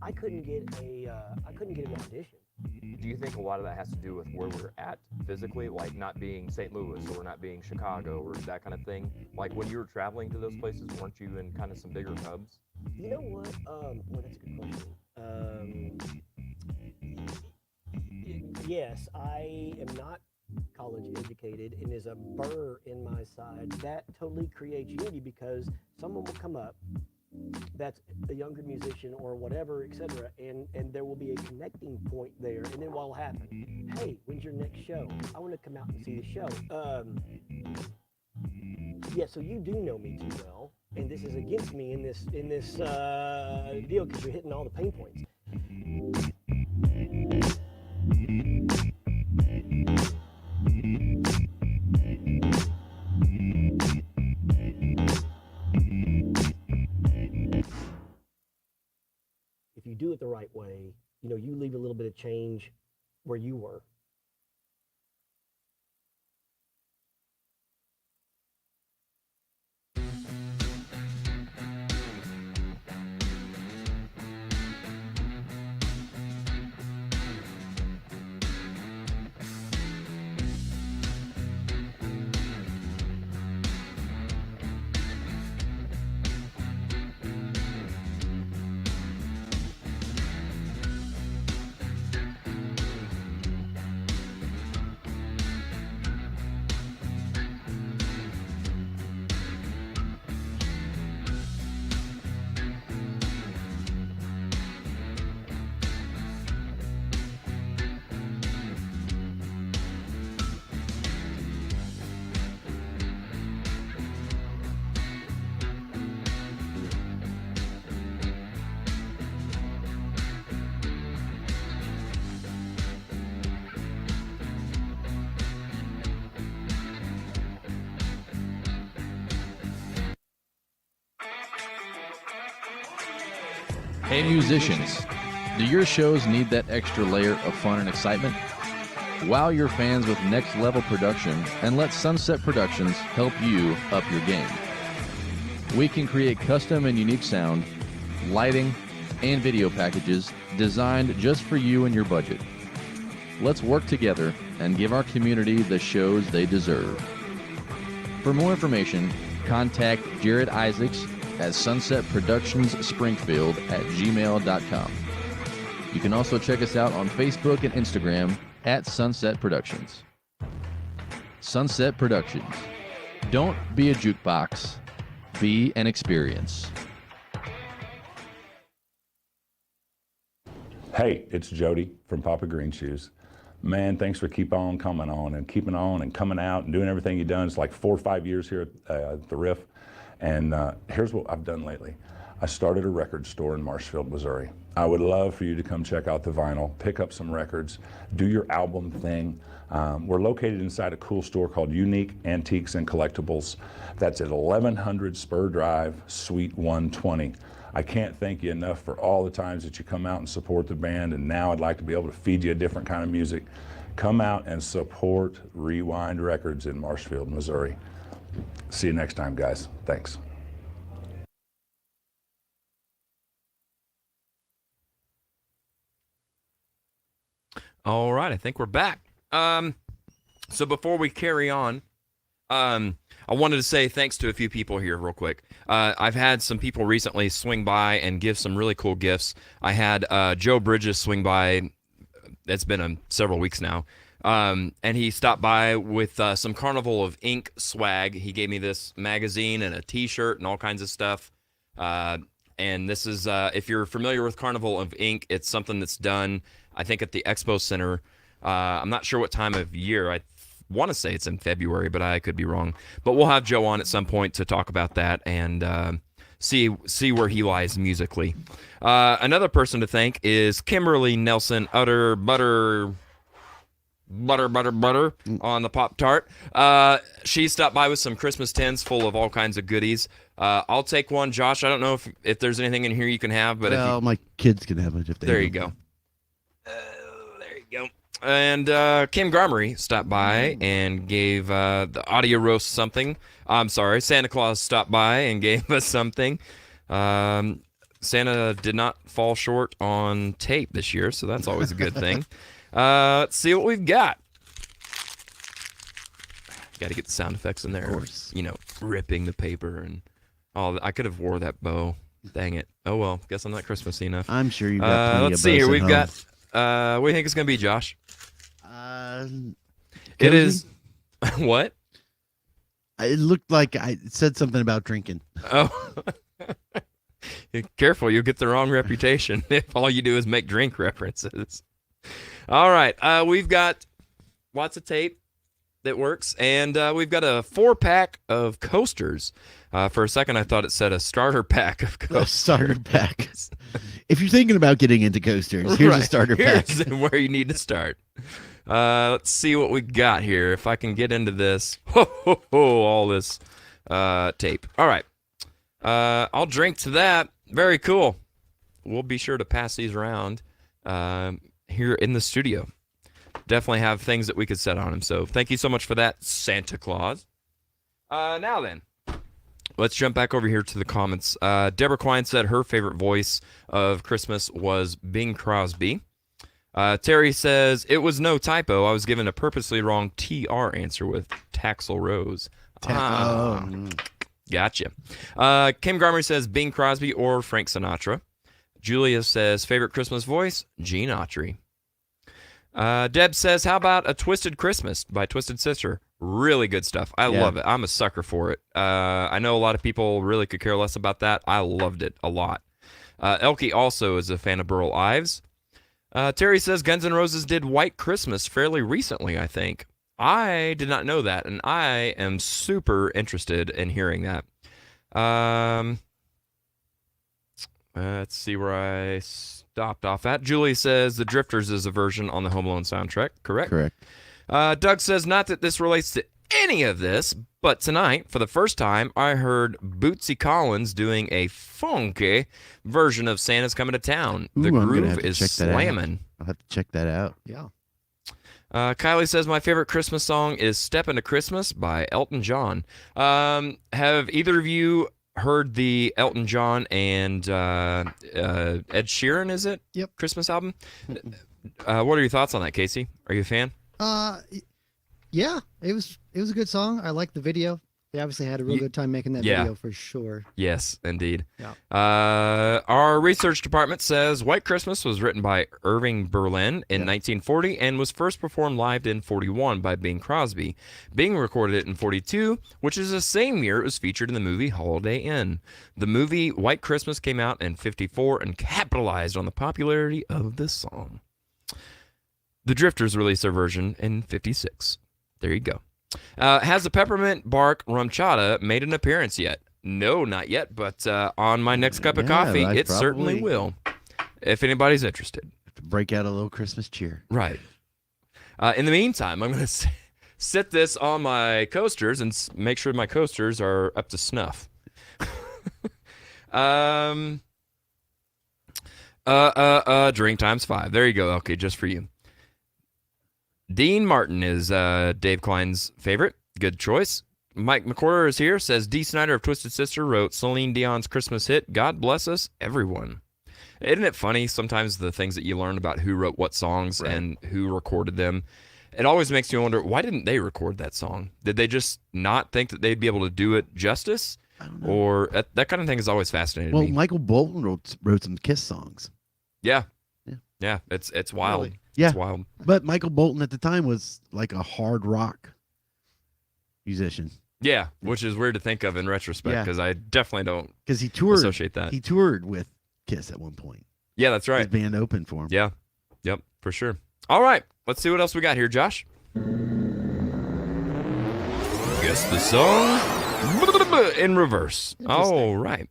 I couldn't get an audition. Do you think a lot of that has to do with where we're at physically, like not being St. Louis or not being Chicago or that kind of thing? Like when you were traveling to those places, weren't you in kind of some bigger hubs? You know what? Well, that's a good question. Yes, I am not college educated, and there's a burr in my side that totally creates unity, because someone will come up that's a younger musician or whatever, etc., and there will be a connecting point there, and then what'll happen? Hey, when's your next show? I want to come out and see the show. Yeah, so you do know me too well, and this is against me in this deal, because you're hitting all the pain points. If you do it the right way, you know, you leave a little bit of change where you were. Hey musicians, do your shows need that extra layer of fun and excitement? Wow your fans with next level production and let Sunset Productions help you up your game. We can create custom and unique sound, lighting, and video packages designed just for you and your budget. Let's work together and give our community the shows they deserve. For more information, contact Jared Isaacs at Sunset Productions Springfield at gmail.com. You can also check us out on Facebook and Instagram at Sunset Productions. Sunset Productions. Don't be a jukebox. Be an experience. Hey, it's Jody from Papa Green Shoes. Man, thanks for keeping on and keeping on and coming out and doing everything you've done. It's like 4 or 5 years here at the Riff. And here's what I've done lately. I started a record store in Marshfield, Missouri. I would love for you to come check out the vinyl, pick up some records, do your album thing. We're located inside a cool store called Unique Antiques and Collectibles. That's at 1100 Spur Drive, Suite 120. I can't thank you enough for all the times that you come out and support the band, and now I'd like to be able to feed you a different kind of music. Come out and support Rewind Records in Marshfield, Missouri. See you next time, guys. Thanks. All right, I think we're back. So before we carry on, I wanted to say thanks to a few people here real quick. I've had some people recently swing by and give some really cool gifts. I had Joe Bridges swing by. It's been several weeks now. And he stopped by with some Carnival of Ink swag. He gave me this magazine and a T-shirt and all kinds of stuff. And this is, if you're familiar with Carnival of Ink, it's something that's done, I think, at the Expo Center. I'm not sure what time of year. I want to say it's in February, but I could be wrong. But we'll have Joe on at some point to talk about that and see where he lies musically. Another person to thank is Kimberly Nelson Butter on the Pop-Tart. She stopped by with some Christmas tins full of all kinds of goodies. I'll take one. Josh, I don't know if there's anything in here you can have, but well, my kids can have it if they there you go. There you go. And Kim Garmery stopped by and gave the Audio Roast something. I'm sorry, Santa Claus stopped by and gave us something. Santa did not fall short on tape this year, so that's always a good thing. Let's see what we've got. Got to get the sound effects in there. Of course. You know, ripping the paper and all. I could have wore that bow. Dang it. Oh well. Guess I'm not Christmassy enough. I'm sure you've got plenty let's of see here. bows at We've home. got. What do you think it's gonna be, Josh? It cozy? is. What? It looked like it said something about drinking. Oh. Careful, you'll get the wrong reputation if all you do is make drink references. All right, we've got lots of tape that works, and we've got a 4-pack of coasters. For a second, I thought it said a starter pack of A coasters. starter pack. If you're thinking about getting into coasters, here's a Right, starter pack. Here's where you need to start. Let's see what we got here. If I can get into this, all this tape. All right, I'll drink to that. Very cool. We'll be sure to pass these around here in the studio. Definitely have things that we could set on him. So thank you so much for that, Santa Claus. Now then, let's jump back over here to the comments. Deborah Quine said her favorite voice of Christmas was Bing Crosby. Terry says, it was no typo. I was given a purposely wrong TR answer with Taxel Rose. Gotcha. Kim Garmer says Bing Crosby or Frank Sinatra. Julia says, favorite Christmas voice? Gene Autry. Deb says, how about A Twisted Christmas by Twisted Sister? Really good stuff. I love it. I'm a sucker for it. I know a lot of people really could care less about that. I loved it a lot. Elkie also is a fan of Burl Ives. Terry says Guns N' Roses did White Christmas fairly recently, I think. I did not know that, and I am super interested in hearing that. Let's see where I stopped off at. Julie says The Drifters is a version on the Home Alone soundtrack. Correct? Correct. Doug says, not that this relates to any of this, but tonight, for the first time, I heard Bootsy Collins doing a funky version of Santa's Coming to Town. The Ooh, I'm gonna groove have to is check that out. slamming. I'll have to check that out. Yeah. Kylie says, my favorite Christmas song is Step Into Christmas by Elton John. Have either of you heard the Elton John and Ed Sheeran, is it? Yep. Christmas album? What are your thoughts on that, Casey? Are you a fan? Yeah, it was a good song. I liked the video. They obviously had a real good time making that Yeah. video for sure. Yes, indeed. Yeah. Our research department says White Christmas was written by Irving Berlin in 1940 and was first performed live in 41 by Bing Crosby. Bing recorded it in 42, which is the same year it was featured in the movie Holiday Inn. The movie White Christmas came out in 54 and capitalized on the popularity of this song. The Drifters released their version in 56. There you go. Has the peppermint bark rum chata made an appearance yet? No, not yet, but on my next cup of coffee, I it certainly probably- will, if anybody's interested. To break out a little Christmas cheer. Right. In the meantime, I'm going to sit this on my coasters and make sure my coasters are up to snuff. Drink times 5. There you go. Okay, just for you. Dean Martin is Dave Klein's favorite. Good choice. Mike McCorder is here. Says Dee Snider of Twisted Sister wrote Celine Dion's Christmas hit, God Bless Us, Everyone. Isn't it funny sometimes the things that you learn about who wrote what songs and who recorded them? It always makes you wonder, why didn't they record that song? Did they just not think that they'd be able to do it justice? I don't know. Or that kind of thing has always fascinated Well, me. Michael Bolton wrote some Kiss songs. Yeah. Yeah. Yeah, it's wild. Really? Yeah. It's wild. But Michael Bolton at the time was like a hard rock musician Yeah, which is weird to think of in retrospect Yeah. because I definitely don't because he toured. associate that. He toured with Kiss at one point. Yeah, that's His right. band opened for him. Yeah. Yep, for sure. All right, let's see what else we got here, Josh. Guess the song in reverse. All right.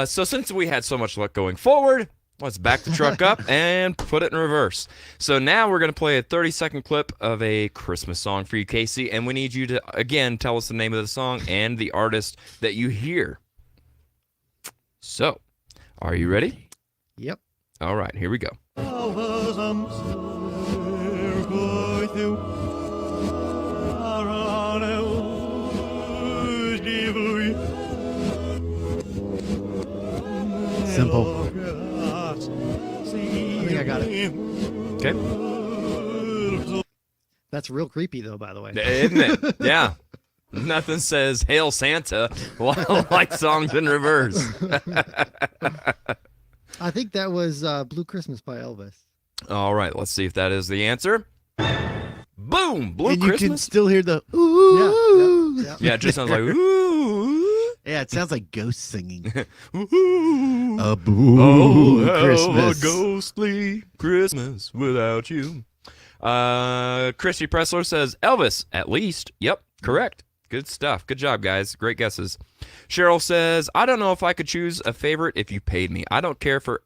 So since we had so much luck going forward, let's back the truck up and put it in reverse. So now we're going to play a 30-second clip of a Christmas song for you, Casey, and we need you to, again, tell us the name of the song and the artist that you hear. So, are you ready? Yep. All right, here we go. Simple. I think I got it. Okay. That's real creepy though, by the way. Isn't it? Yeah. Nothing says Hail Santa like songs in reverse. I think that was Blue Christmas by Elvis. All right, let's see if that is the answer. Boom! Blue And you can Christmas. still hear the ooh. Yeah. Yeah, it just sounds like ooh. Yeah, it sounds like ghosts singing. Ooh. A boo Oh, how Christmas. a ghostly Christmas without you. Christy Pressler says Elvis, at least. Yep, correct. Good stuff. Good job, guys. Great guesses. Cheryl says, I don't know if I could choose a favorite if you paid me. I don't care for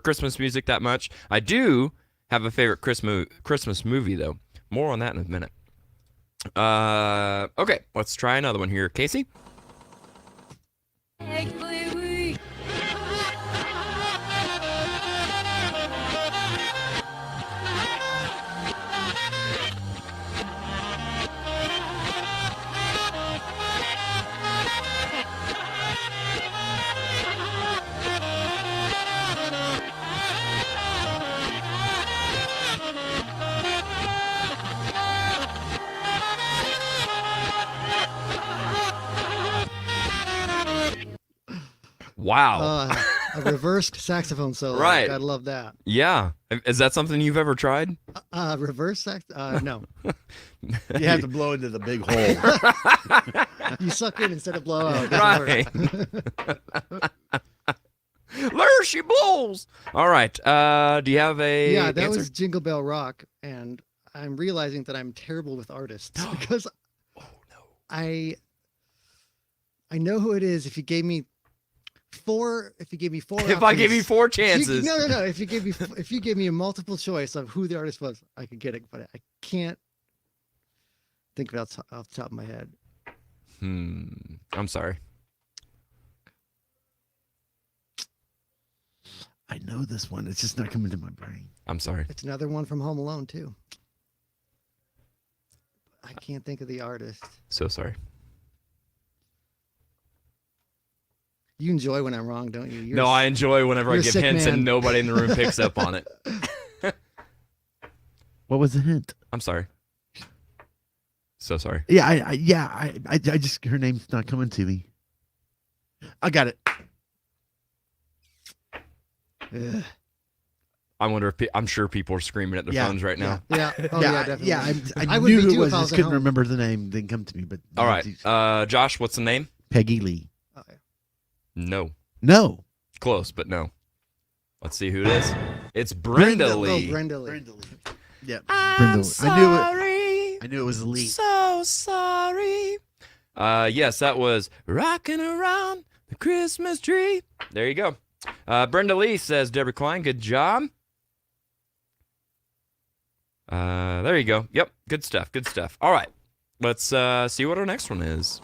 Christmas music that much. I do have a favorite Christmas movie, though. More on that in a minute. Okay, let's try another one here. Casey? Wow. A reversed saxophone solo. Right. I love that. Yeah. Is that something you've ever tried? Reverse sax? No. You have to blow into the big hole. You suck in instead of blow out. It doesn't Right. work. There she blows. All right. Do you have a Yeah, that answer? was Jingle Bell Rock, and I'm realizing that I'm terrible with artists because I know who it is. If you gave me four, If I give you options- four if you- chances. no. If you gave me a multiple choice of who the artist was, I could get it, but I can't. think of it off the top of my head. I'm sorry. I know this one. It's just not coming to my brain. I'm sorry. It's another one from Home Alone too. I can't think of the artist. So sorry. You enjoy when I'm wrong, don't you? No, I enjoy whenever I give hints and nobody in the room picks up on it. What was the hint? I'm sorry. So sorry. Yeah, I just her name's not coming to me. I got it. Ugh. I wonder if I'm sure people are screaming at their phones right now. Yeah. Oh, yeah, definitely. Yeah, I would knew be who it too was. if I I was just at couldn't home. remember the name. Didn't come to me. But All right. Josh, what's the name? Peggy Lee. Oh, yeah. No. Close, but no. Let's see who it is. It's Brenda Lee. Oh, Brenda Lee. Yeah. I'm sorry. I knew it was Lee. So sorry. Yes, that was Rocking Around the Christmas Tree. There you go. Brenda Lee says, Deborah Klein, good job. There you go. Yep, good stuff, good stuff. All right, let's see what our next one is.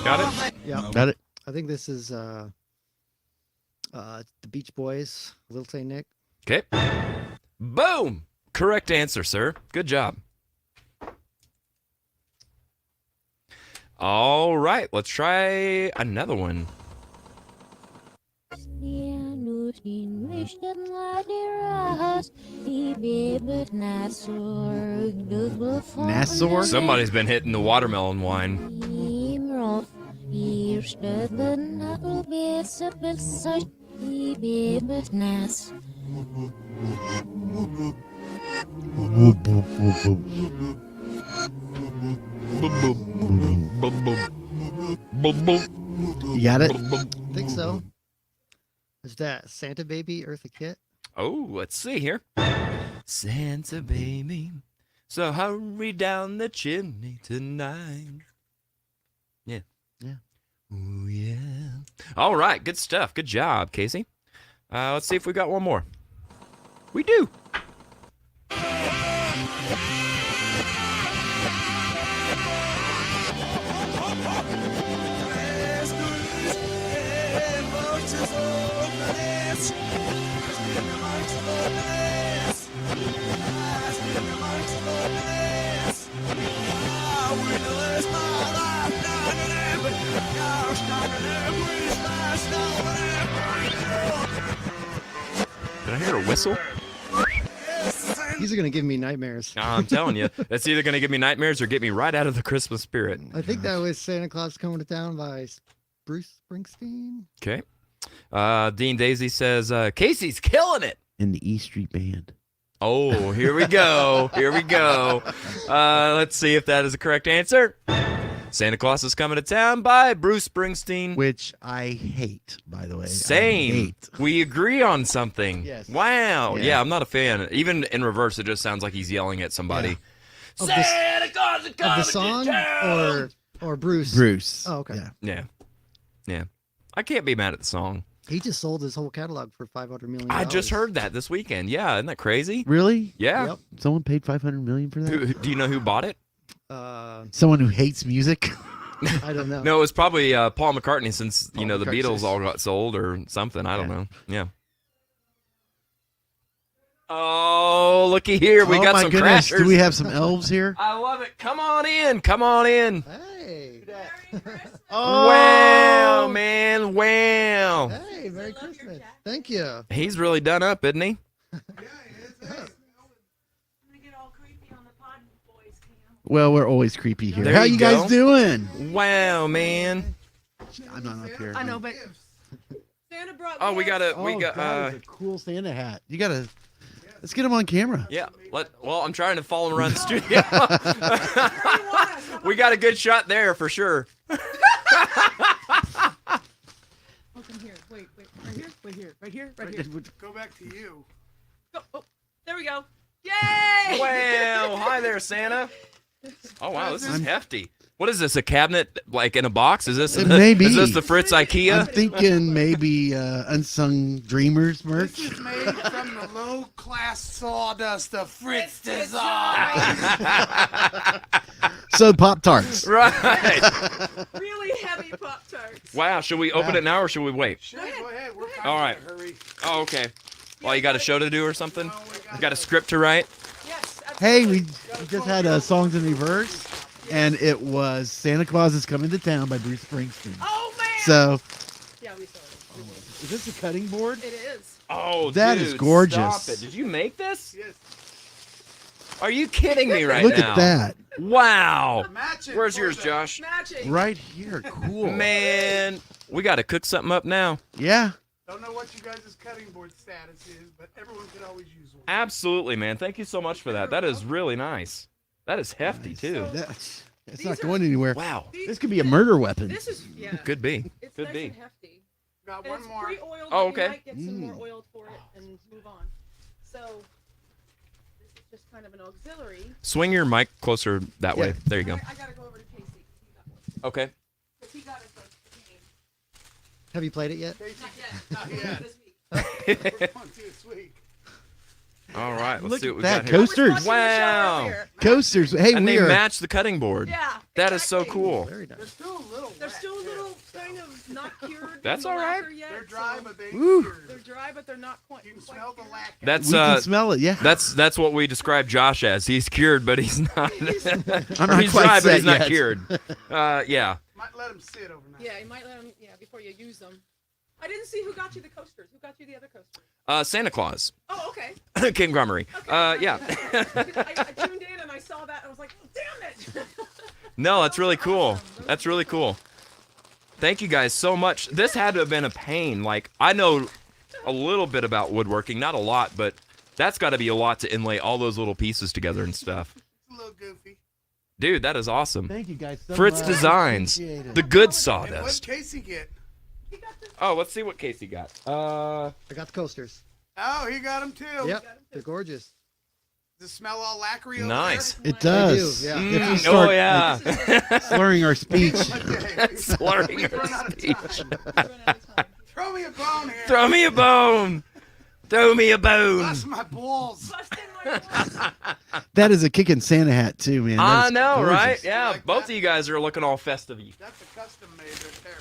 Got it? Yeah. Got it. I think this is the Beach Boys, Little Saint Nick. Okay. Boom! Correct answer, sir. Good job. All right, let's try another one. Nassau? Somebody's been hitting the watermelon wine. You got it? I think so. Is that Santa Baby, Eartha Kitt? Oh, let's see here. Santa baby, so hurry down the chimney tonight. Yeah. Yeah. Ooh, yeah. All right, good stuff. Good job, Casey. Let's see if we got one more. We do. Did I hear a whistle? These are going to give me nightmares. I'm telling you, that's either going to give me nightmares or get me right out of the Christmas spirit. I think that was Santa Claus Coming to Town by Bruce Springsteen. Okay. Dean Daisy says, Casey's killing it. In the E Street Band. Oh, here we go. Here we go. Let's see if that is the correct answer. Santa Claus is Coming to Town by Bruce Springsteen. Which I hate, by the way. Same. I hate. We agree on something. Yes. Wow. Yeah. Yeah, I'm not a fan. Even in reverse, it just sounds like he's yelling at somebody. Of Santa Claus is coming the song to town. or Bruce? Bruce. Oh, okay. Yeah. Yeah. Yeah. I can't be mad at the song. He just sold his whole catalog for $500 million. I just heard that this weekend. Yeah, isn't that crazy? Really? Yeah. Yep. Someone paid $500 million for that? Do you know who bought it? Someone who hates music? I don't know. No, it was probably Paul McCartney, since the McCartney. Beatles all got sold or something. I don't know. Yeah. Oh, looky here. We got my some goodness. crashers. Do we have some elves here? I love it. Come on in. Come on in. Hey. Oh. Wow, man. Wow. Hey, Merry Christmas. Thank you. He's really done up, isn't he? Well, we're always creepy here. There How you you go. guys doing? Wow, man. I'm not up here. I know, but Santa brought. Oh, we got to Oh, got that is a cool Santa hat. You gotta. Let's get him on camera. yeah. Well, I'm trying to follow him around the studio. We got a good shot there for sure. Oh, come here. Wait. Right here. Go back to you. Go. Oh, there we go. Yay! Wow. Hi there, Santa. Oh wow, this is hefty. What is this? A cabinet like in a box? Is this? It may be. Is this the Fritz I'm IKEA? thinking maybe Unsung Dreamers merch. This is made from the low-class sawdust of Fritz design. So Pop Tarts. Right. Really heavy Pop Tarts. Wow. Should we open it now or should we wait? Sure, go ahead. We're All right. in a hurry. Oh, okay. Well, you got a show to do or something? You got a script to write? Yes. Hey, Absolutely. we just had Songs in Reverse, and it was Santa Claus is Coming to Town by Bruce Springsteen. Oh man. So, Yeah, we saw it. is this a cutting board? It is. Oh, That dude, is gorgeous. Stop it. Did you make this? Yes. Are you kidding me right Look now? at that. Wow. Matching Where's for yours, the- Josh? Matching. Right here. Cool. Man, we got to cook something up now. Yeah. Don't know what you guys' cutting board status is, but everyone could always use one. Absolutely, man. Thank you so much for that. That is really nice. That is hefty, too. That's, it's These not are- going anywhere. Wow. This could be a murder weapon. This is yeah. Could be. It's Could nice be. and hefty. Got And one it's more. pre-oiled. Oh, but you okay. might get some more oil for it and move on. So this is just kind of an auxiliary. Swing your mic closer that way. Yeah. There you go. I gotta go over to Casey. He got one. Okay. 'Cause he got it first. Have you played it yet? Casey, Not yet. Not yet. This week. We're going to this week. All right. Let's Look see at what we that. got here. Coasters. I was watching the show Wow. earlier. Coasters. Hey, And we they are. match the cutting board. Yeah. That is so exactly. cool. Very They're nice. still a little They're wet, still a too. little kind of not cured. That's in the all right. lacquer Yet, They're dry, so but they Woo. cured. they're dry, but they're not quite. You can quite smell the cured. lacquer. That's We can smell it. Yeah. that's what we describe Josh as. He's cured, but he's not. I'm Or not he's quite dry, but set he's not yet. cured. Yeah. Might let them sit overnight. Yeah, you might let them. Yeah, before you use them. I didn't see who got you the coasters. Who got you the other coasters? Santa Claus. Oh, okay. Kim Grummery. Okay. Yeah. I tuned in and I saw that. And I was like, damn it. No, that's really cool. That's really cool. Thank you guys so much. This had to have been a pain. Like, I know a little bit about woodworking, not a lot, but that's got to be a lot to inlay all those little pieces together and stuff. It's a little goofy. Dude, that is awesome. Thank you guys so Fritz much. Designs. Appreciate it. The good And what'd sawdust. Casey get? Oh, let's see what Casey got. I got the coasters. Oh, he got them too. Yep, they're gorgeous. Does it smell all lacquery over Nice. It does. They do, yeah. If we Oh, start yeah. slurring our speech. there? Okay. Slurring We've her run out of speech. time. Throw me a bone here. Throw me a bone. Throw me a bone. Bust my balls. That is a kicking Santa hat too, man. That I is know, gorgeous. right? Yeah, Like both that? of you guys are looking all festive. That's a custom made right there.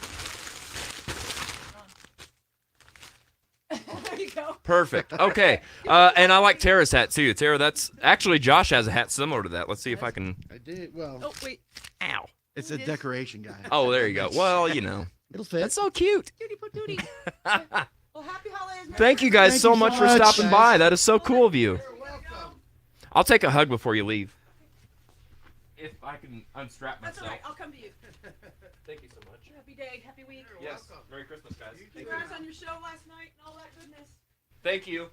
There you go. Perfect. Okay. And I like Tara's hat too. Tara, that's actually Josh has a hat similar to that. Let's see if I can. I did. Well, Oh, wait. Ow. it's a decoration guy. Oh, there you go. Well, you know, It'll fit. that's so cute. Cutie patootie. Well, happy holidays. Merry Thank you guys Thank so you so much for much. stopping by. That is so cool of you. You're welcome. I'll take a hug before you leave. If I can unstrap That's all myself. right. I'll come to you. Thank you so much. Happy day. Happy week. Yes. Merry Christmas, guys. Thank you. Congrats on your show last night and all that goodness. Thank you.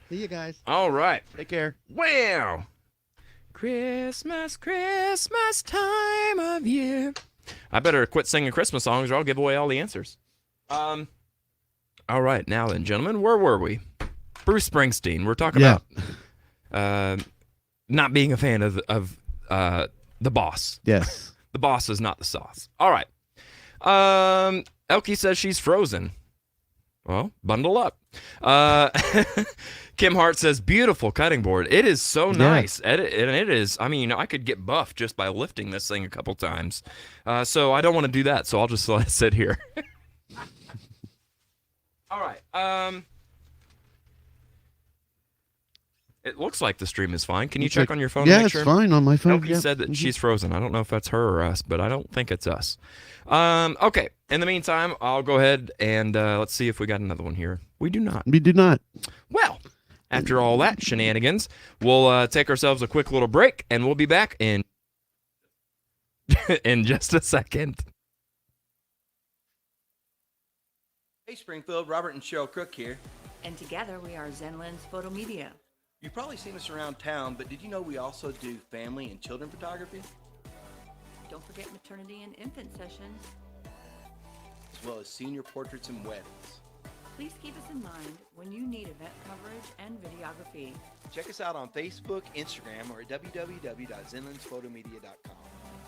See you guys. All right. Take care. Wow. Christmas, Christmas time of year. I better quit singing Christmas songs or I'll give away all the answers. All right, now then, gentlemen, where were we? Bruce Springsteen. We're talking Yeah. about not being a fan of the boss. Yes. The boss is not the sauce. All right. Elkie says she's frozen. Well, bundle up. Kim Hart says, beautiful cutting board. It is so nice. And it is, I mean, I could get buff just by lifting this thing a couple times. So I don't want to do that, so I'll just let it sit here. All right. It looks like the stream is fine. Can you Looks check like- on your phone? to Yeah, make it's sure? fine on my phone. Elkie Yeah. said that Mhm. she's frozen. I don't know if that's her or us, but I don't think it's us. Okay. In the meantime, I'll go ahead and let's see if we got another one here. We do not. We do not. Well, after all that shenanigans, we'll take ourselves a quick little break, and we'll be back in in just a second. Hey Springfield, Robert and Cheryl Crook here. And together we are Zenlens Photo Media. You've probably seen us around town, but did you know we also do family and children photography, Don't forget maternity and infant sessions. as well as senior portraits and weddings? Please keep us in mind when you need event coverage and videography. Check us out on Facebook, Instagram, or at www.zenlandsphotomedia.com.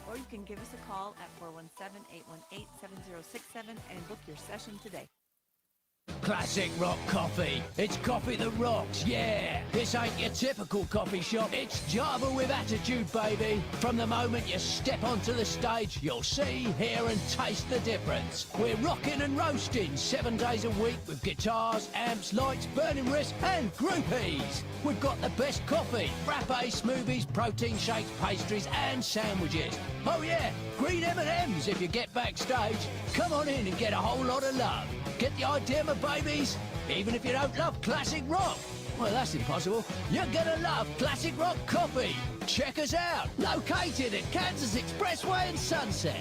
Or you can give us a call at 417-818-7067 and book your session today. Classic rock coffee. It's coffee that rocks, yeah. This ain't your typical coffee shop. It's Java with attitude, baby. From the moment you step onto the stage, you'll see, hear and taste the difference. We're rocking and roasting 7 days a week with guitars, amps, lights, burning wrists and groupies. We've got the best coffee, frappes, smoothies, protein shakes, pastries and sandwiches. Oh yeah, green M&Ms if you get backstage. Come on in and get a whole lot of love. Get the idea, my babies? Even if you don't love classic rock. Well, that's impossible. You're gonna love classic rock coffee. Check us out. Located at Kansas Expressway and Sunset.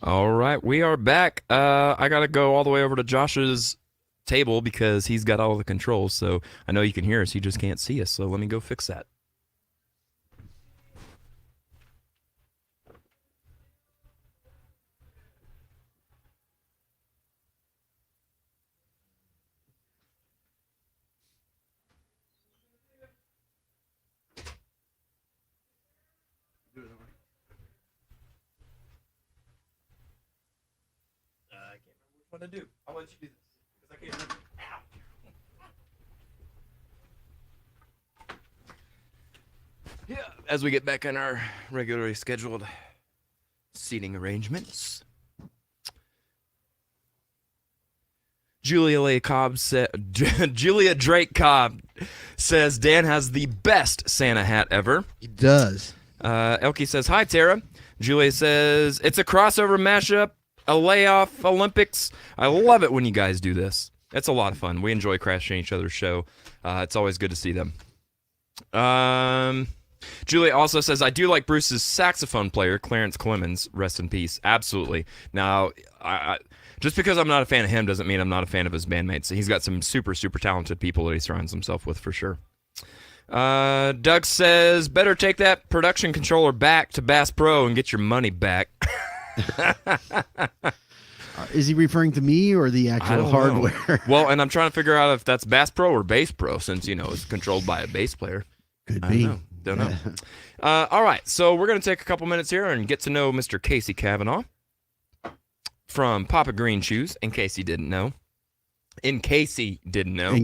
All right, we are back. I got to go all the way over to Josh's table because he's got all the controls. So I know you can hear us, you just can't see us. So let me go fix that. I can't remember which one to do. I'll let you do this because I can't remember. Ow. Yeah, as we get back on our regularly scheduled seating arrangements. Julia Drake Cobb says Dan has the best Santa hat ever. He does. Elkie says, hi, Tara. Julia says, it's a crossover mashup, a layoff Olympics. I love it when you guys do this. It's a lot of fun. We enjoy crashing each other's show. It's always good to see them. Julie also says, I do like Bruce's saxophone player, Clarence Clemens. Rest in peace. Absolutely. Now, just because I'm not a fan of him doesn't mean I'm not a fan of his bandmates. He's got some super, super talented people that he surrounds himself with for sure. Doug says, better take that production controller back to Bass Pro and get your money back. Is he referring to me or the actual hardware? Well, and I'm trying to figure out if that's Bass Pro or Bass Pro, since, it's controlled by a bass player. Could be. Don't know. All right, so we're going to take a couple minutes here and get to know Mr. Casey Kavanagh from Papa Green Shoes, in case you didn't know. In case you didn't know.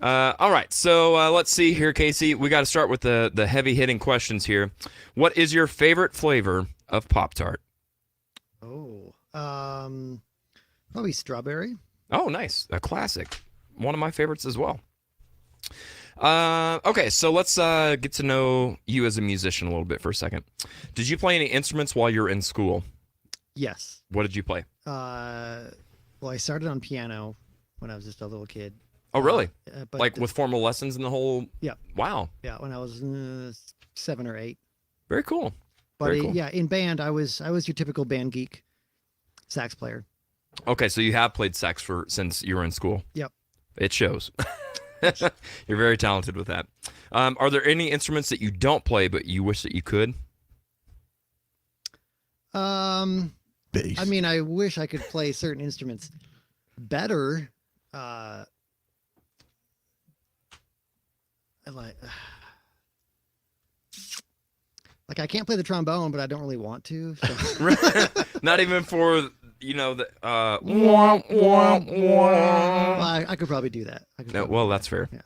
All right, so let's see here, Casey. We got to start with the heavy-hitting questions here. What is your favorite flavor of Pop-Tart? Oh, probably strawberry. Oh, nice. A classic. One of my favorites as well. Okay, so let's get to know you as a musician a little bit for a second. Did you play any instruments while you were in school? Yes. What did you play? Well, I started on piano when I was just a little kid. Oh, really? But like with formal lessons and the whole... Yeah. Wow. Yeah, when I was 7 or 8. Very cool. But Very cool. yeah, in band, I was your typical band geek, sax player. Okay, so you have played sax since you were in school. Yep. It shows. You're very talented with that. Are there any instruments that you don't play but you wish that you could? Bass. I mean, I wish I could play certain instruments better. I I can't play the trombone, but I don't really want to. So. Not even for the Well, I could probably do that. well, that's fair. Yeah.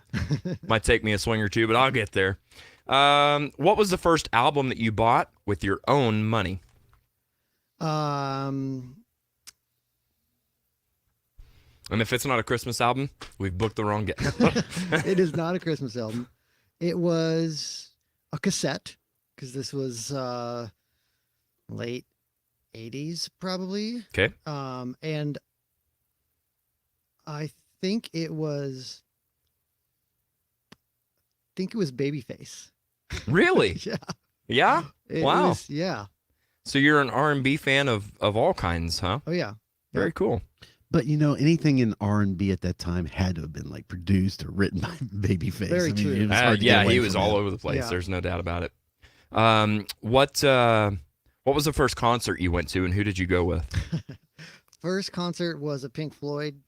Might take me a swing or two, but I'll get there. What was the first album that you bought with your own money? Um, And if it's not a Christmas album, we've booked the wrong guest. It is not a Christmas album. It was a cassette, because this was late 80s probably. Okay. And I think it was Babyface. Really? Yeah. Yeah? Wow. Yeah. So you're an R&B fan of all kinds, huh? Oh yeah. Very cool. But anything in R&B at that time had to have been like produced or written by Babyface. Very true. It was hard to get Yeah, away he was from all that. over the place. Yeah. There's no doubt about it. What was the first concert you went to, and who did you go with? First concert was a Pink Floyd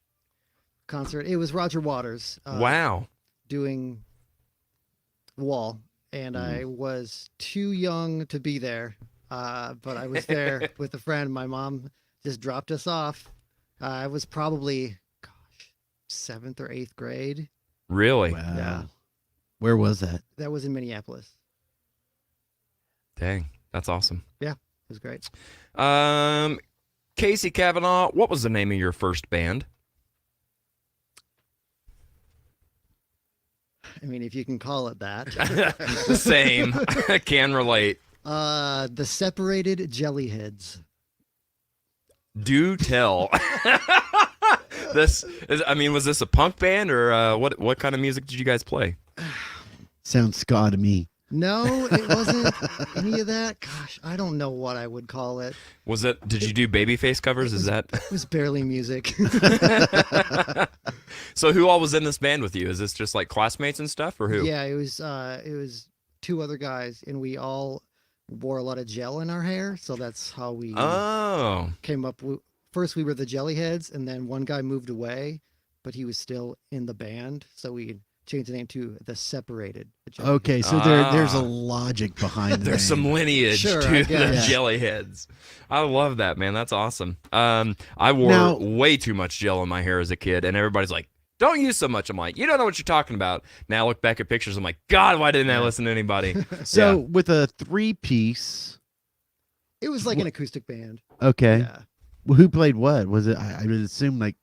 concert. It was Roger Waters. Wow. Doing Wall, and I was too young to be there. But I was there with a friend. My mom just dropped us off. I was probably, 7th or 8th grade. Really? Wow. Yeah. Where was that? That was in Minneapolis. Dang, that's awesome. Yeah, it was great. Casey Kavanagh, what was the name of your first band? I mean, if you can call it that. The same. Can relate. The Separated Jellyheads. Do tell. Was this a punk band, or what kind of music did you guys play? Sounds ska to me. No, it wasn't any of that. Gosh, I don't know what I would call it. Did you do Babyface covers? Is that? It was barely music. So who all was in this band with you? Is this just like classmates and stuff, or who? Yeah, it was 2 other guys, and we all wore a lot of gel in our hair, so that's how we came up with. First we were the Jellyheads, and then one guy moved away, but he was still in the band, so we changed the name to the Separated. Okay, so there's a logic behind it. There's some lineage Sure, to I the guess. Jellyheads. I love that, man. That's awesome. I wore way too much gel in my hair as a kid, and everybody's like, don't use so much. I'm like, you don't know what you're talking about. Now I look back at pictures, I'm like, God, why didn't I listen to anybody? So with a 3-piece. It was like an acoustic band. Okay. Yeah. Well, who played what? Was it? I would assume like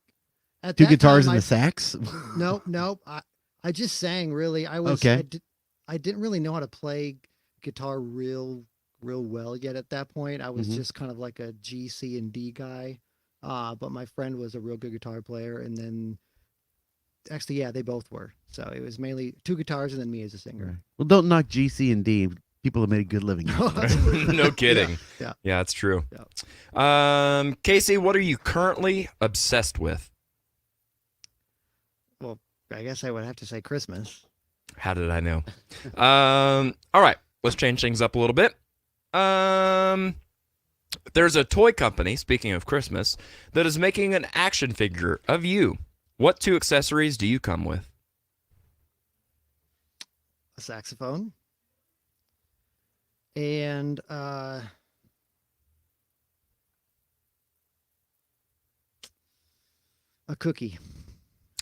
At 2 that guitars time, and a sax. Nope. I just sang really. Okay. I didn't really know how to play guitar real well yet at that point. I was just kind of like a G, C, and D guy. But my friend was a real good guitar player, and then Actually, yeah, they both were. So it was mainly 2 guitars and then me as a singer. Well, don't knock G, C, and D. People have made a good living. No kidding. Yeah. Yeah, that's true. Casey, what are you currently obsessed with? Well, I guess I would have to say Christmas. How did I know? All right, let's change things up a little bit. There's a toy company, speaking of Christmas, that is making an action figure of you. What 2 accessories do you come with? A saxophone. And a cookie.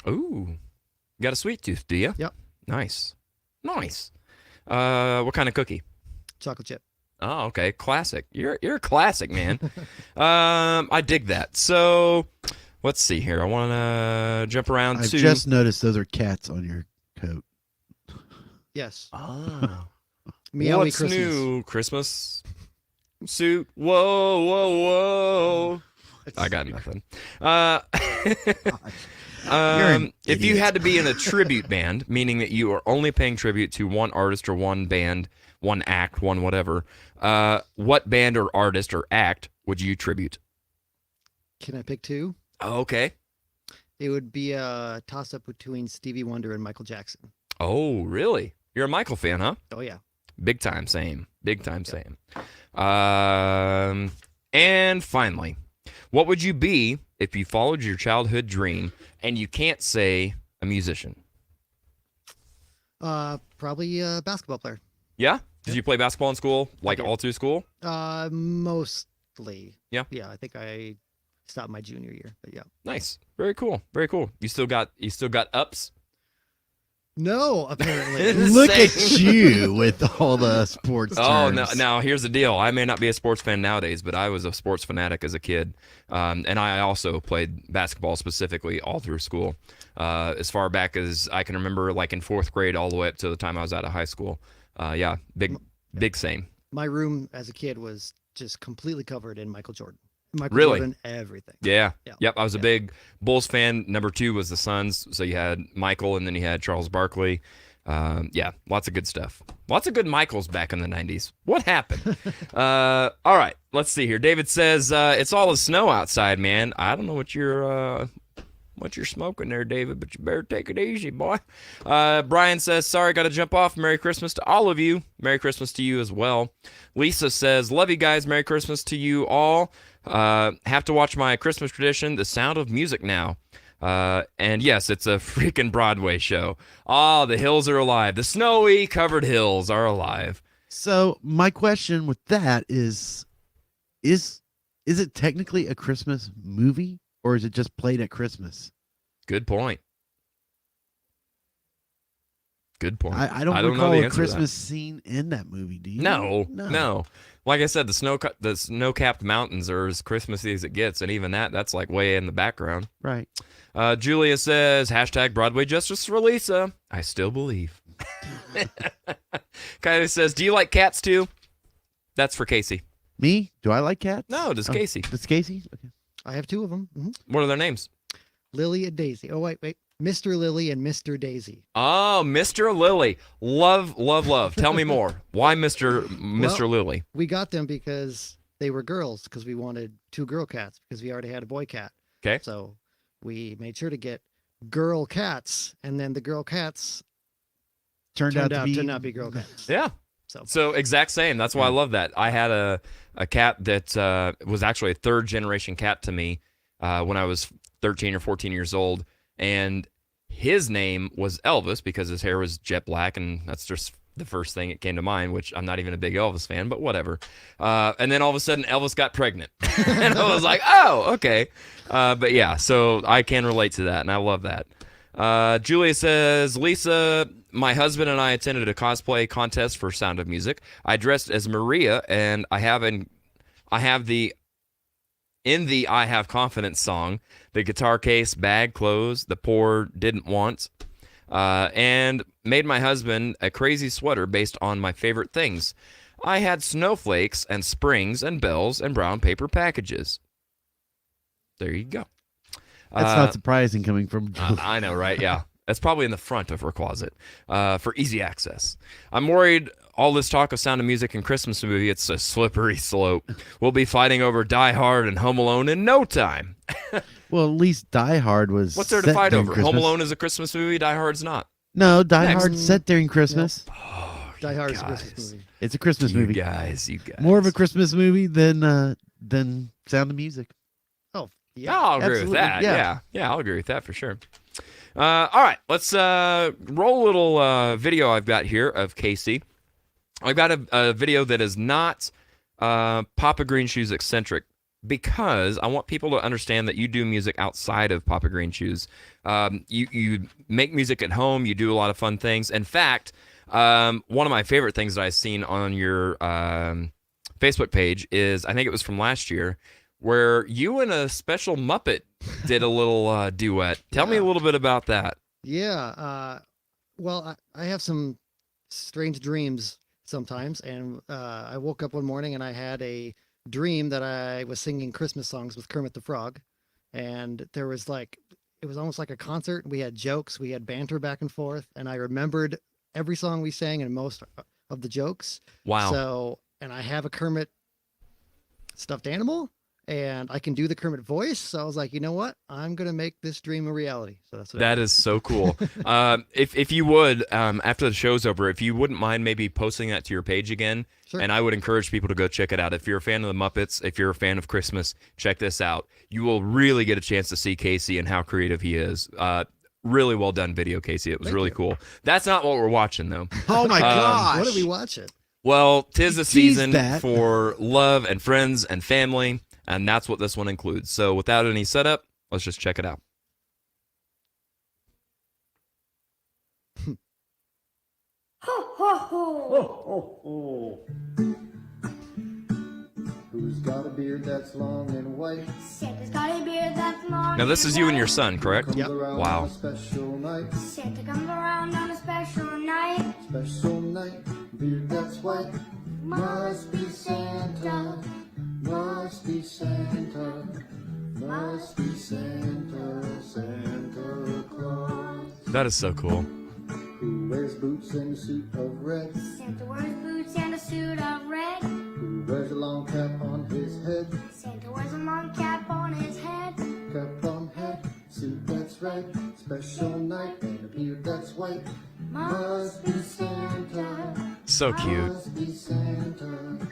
Ooh. You got a sweet tooth, do you? Yep. Nice. Nice. What kind of cookie? Chocolate chip. Oh, okay. Classic. You're a classic, man. I dig that. So let's see here. I want to jump around I've to... just noticed those are cats on your coat. Yes. Oh. Meowie What's Christmas. new? Christmas suit. Whoa, whoa, whoa. I got nothing. If you had to be in a tribute band, meaning that you are only paying tribute to one artist or one band, one act, one whatever, what band or artist or act would you tribute? Can I pick 2? Oh, okay. It would be a toss-up between Stevie Wonder and Michael Jackson. Oh, really? You're a Michael fan, huh? Oh, yeah. Big time, same. Big time, same. And finally, what would you be if you followed your childhood dream and you can't say a musician? Probably a basketball player. Yeah? Did you play basketball in school, like all through school? Mostly. Yeah. Yeah, I think I stopped my junior year, but yeah. Nice. Very cool. Very cool. You still got ups? No, apparently. Look at you with all the sports terms. No, now here's the deal. I may not be a sports fan nowadays, but I was a sports fanatic as a kid. And I also played basketball specifically all through school. As far back as I can remember, like in 4th grade all the way up to the time I was out of high school. Yeah, big same. My room as a kid was just completely covered in Michael Jordan. Really? Jordan, everything. Yeah. Yep. I was a big Bulls fan. Number 2 was the Suns. So you had Michael, and then you had Charles Barkley. Yeah, lots of good stuff. Lots of good Michaels back in the 90s. What happened? All right, let's see here. David says, it's all the snow outside, man. I don't know what you're smoking there, David, but you better take it easy, boy. Brian says, sorry, got to jump off. Merry Christmas to all of you. Merry Christmas to you as well. Lisa says, love you guys. Merry Christmas to you all. Have to watch my Christmas tradition, The Sound of Music now. And yes, it's a freaking Broadway show. Oh, the hills are alive. The snowy covered hills are alive. So my question with that is it technically a Christmas movie, or is it just played at Christmas? Good point. Good point. I don't know recall the a answer to that. Christmas scene in that movie. Do you? No. Like I said, the snow-capped mountains are as Christmassy as it gets, and even that's like way in the background. Right. Julia says, hashtag Broadway Justice for Lisa. I still believe. Kylie says, do you like cats too? That's for Casey. Me? Do I like cats? No, does Casey. Does Casey? Okay. I have 2 of them. Mm-hmm. What are their names? Lily and Daisy. Oh, wait. Mr. Lily and Mr. Daisy. Oh, Mr. Lily. Love. Tell me more. Why Mr. Lily? We got them because they were girls, because we wanted 2 girl cats, because we already had a boy cat. Okay. So we made sure to get girl cats, and then the girl cats turned out to not be girl cats. Yeah. So exact same. That's why I love that. I had a cat that was actually a 3rd generation cat to me when I was 13 or 14 years old. And his name was Elvis because his hair was jet black, and that's just the first thing that came to mind, which I'm not even a big Elvis fan, but whatever. And then all of a sudden, Elvis got pregnant. And I was like, oh, okay. But yeah, so I can relate to that, and I love that. Julia says, Lisa, my husband and I attended a cosplay contest for Sound of Music. I dressed as Maria, and I have the I Have Confidence song, the guitar case, bag, clothes, the poor didn't want, and made my husband a crazy sweater based on my favorite things. I had snowflakes and springs and bells and brown paper packages. There you go. That's not surprising coming from I know, right? Yeah. That's probably in the front of her closet for easy access. I'm worried all this talk of Sound of Music and Christmas movie, it's a slippery slope. We'll be fighting over Die Hard and Home Alone in no time. Well, at least Die Hard was. What's there to set fight during over? Christmas. Home Alone is a Christmas movie. Die Hard's not. No, Die Next. Hard's set during Christmas. Die Hard is a Christmas movie. It's a Christmas You movie. guys. More of a Christmas movie than Sound of Music. Oh, Yeah, I'll agree with Absolutely, that. yeah. Yeah, I'll agree with that for sure. All right, let's roll a little video I've got here of Casey. I've got a video that is not Papa Green Shoes eccentric because I want people to understand that you do music outside of Papa Green Shoes. You make music at home. You do a lot of fun things. In fact, one of my favorite things that I've seen on your Facebook page is, I think it was from last year, where you and a special Muppet did a little duet. Tell me a little bit about that. Yeah. Well, I have some strange dreams sometimes, and I woke up one morning and I had a dream that I was singing Christmas songs with Kermit the Frog, and there was it was almost like a concert. We had jokes, we had banter back and forth, and I remembered every song we sang and most of the jokes. Wow. So, and I have a Kermit stuffed animal, and I can do the Kermit voice. So I was like, you know what? I'm going to make this dream a reality. So that's what That is so cool. If you would, after the show's over, if you wouldn't mind maybe posting that to your page again, Sure. and I would encourage people to go check it out. If you're a fan of the Muppets, if you're a fan of Christmas, check this out. You will really get a chance to see Casey and how creative he is. Really well done video, Casey. It was really cool. That's not what we're watching, though. Oh my gosh! What are we watching? Well, 'tis the Tease season that. for love and friends and family, and that's what this one includes. So without any setup, let's just check it out. Who's got a beard that's long and white? Santa's got a beard that's long. Now, this is you and your son, correct? Yep. Wow. On a special night, Santa comes around on a special night. special night, beard that's white. Must be Santa, must be Santa, must be Santa, Santa Claus. That is so cool. Who wears boots and a suit of red? Santa wears boots and a suit of red. Who wears a long cap on his head? Santa wears a long cap on his head. Cap on head, suit that's red. Special night, and a beard that's white. Must be Santa. So cute. Must be Santa,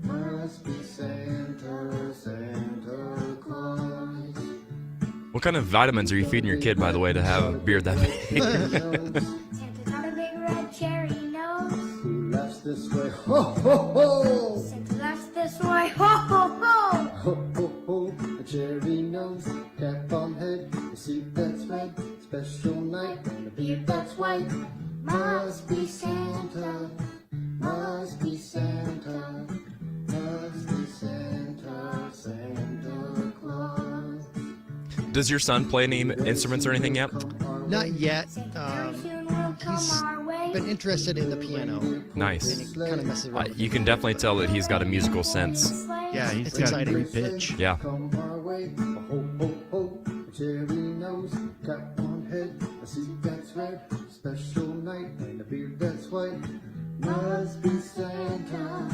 must be Santa, Santa Claus. What kind of vitamins are you feeding your kid, by the way, to have a beard that big? Santa's got a big red cherry nose. Who laughs this way? Ho, ho, ho! Santa laughs this way. Ho, ho, ho! Ho, ho, ho! A cherry nose, cap on head, a suit that's red. Special night, and a beard that's white. Must be Santa, must be Santa, must be Santa, Santa Claus. Does your son play any instruments or anything yet? Not yet. Very soon will come He's our way. been interested in the piano. Nice. And he kind of messes around. You can definitely tell that he's got a musical sense. Yeah, he's It's got exciting. great pitch. Yeah. Come our way, ho, ho, ho, a cherry nose, cap on head, a suit that's red, special night, and a beard that's white. Must be Santa,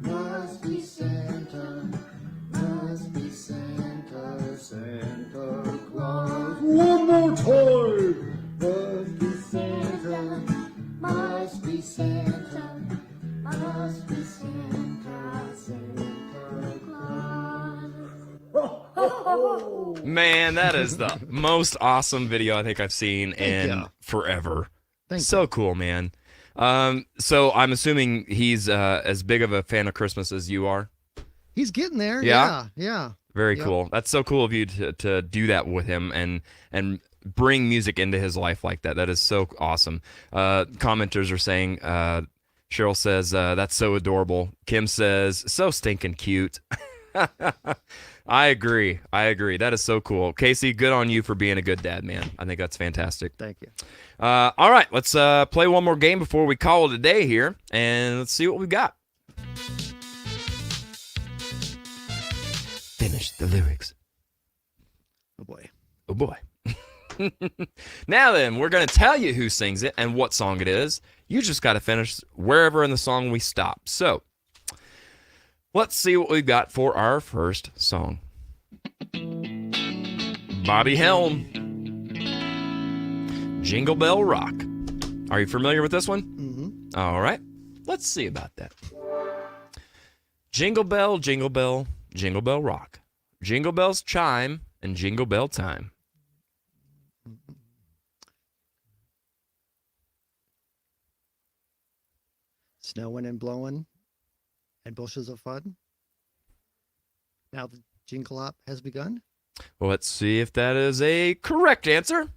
must be Santa, must be Santa, Santa Claus. One more time! Must be Santa, must be Santa, must be Santa, Santa Claus. Man, that is the most awesome video I think I've seen in you. forever. Thank So cool, man. So I'm assuming he's as big of a fan of Christmas as you are. He's getting there. Yeah? Yeah. Very Yep. cool. That's so cool of you to do that with him and bring music into his life like that. That is so awesome. Commenters are saying, Cheryl says, that's so adorable. Kim says, so stinking cute. I agree. That is so cool. Casey, good on you for being a good dad, man. I think that's fantastic. Thank you. All right, let's play one more game before we call it a day here, and let's see what we've got. Finish the lyrics. Oh boy. Oh boy. Now then, we're going to tell you who sings it and what song it is. You just got to finish wherever in the song we stop. So, let's see what we've got for our first song. Bobby Helm, Jingle Bell Rock. Are you familiar with this one? Mm-hmm. All right. Let's see about that. Jingle bell, jingle bell, jingle bell rock. Jingle bells chime and jingle bell time. Snowing and blowing and bushels of fun. Now the jingle hop has begun. Well, let's see if that is a correct answer.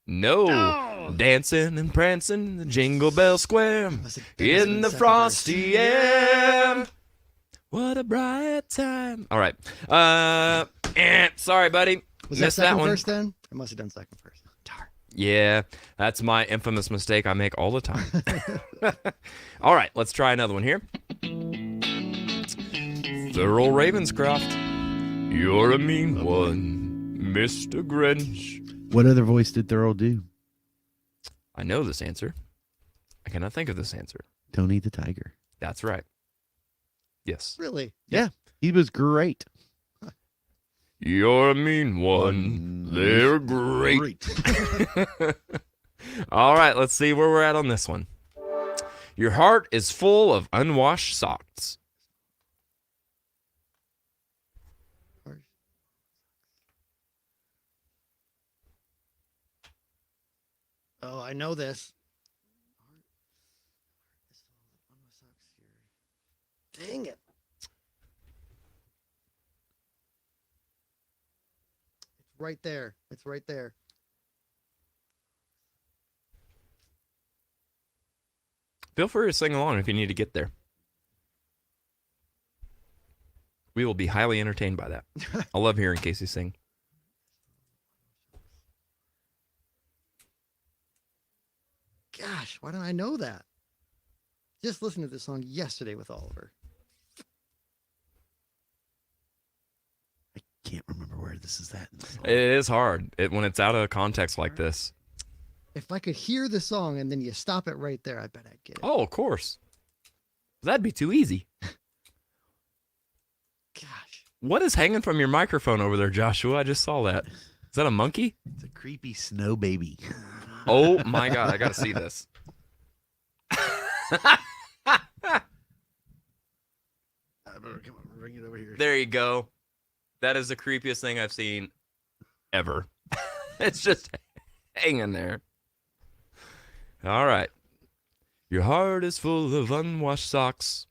No. Dancing and prancing in the Jingle Bell Square in the frosty air. What a bright time. All right. Sorry, buddy. Was that Missed second one. verse then? I must have done second verse. Darn. Yeah, that's my infamous mistake I make all the time. All right, let's try another one here. Thurl Ravenscroft, you're a mean one, Mr. Grinch. What other voice did Thurl do? I know this answer. I cannot think of this answer. Tony the Tiger. That's right. Yes. Really? Yeah, he was great. You're a mean one. They're great. All right, let's see where we're at on this one. Your heart is full of unwashed socks. Oh, I know this. Dang it. It's right there. It's right there. Feel free to sing along if you need to get there. We will be highly entertained by that. I love hearing Casey sing. Gosh, why don't I know that? Just listened to this song yesterday with Oliver. I can't remember where this is at. It is hard when it's out of context like this. If I could hear the song and then you stop it right there, I bet I'd get it. Oh, of course. That'd be too easy. Gosh. What is hanging from your microphone over there, Joshua? I just saw that. Is that a monkey? It's a creepy snow baby. Oh my God, I gotta see this. Come on, bring it over here. There you go. That is the creepiest thing I've seen ever. It's just hanging there. All right. Your heart is full of unwashed socks.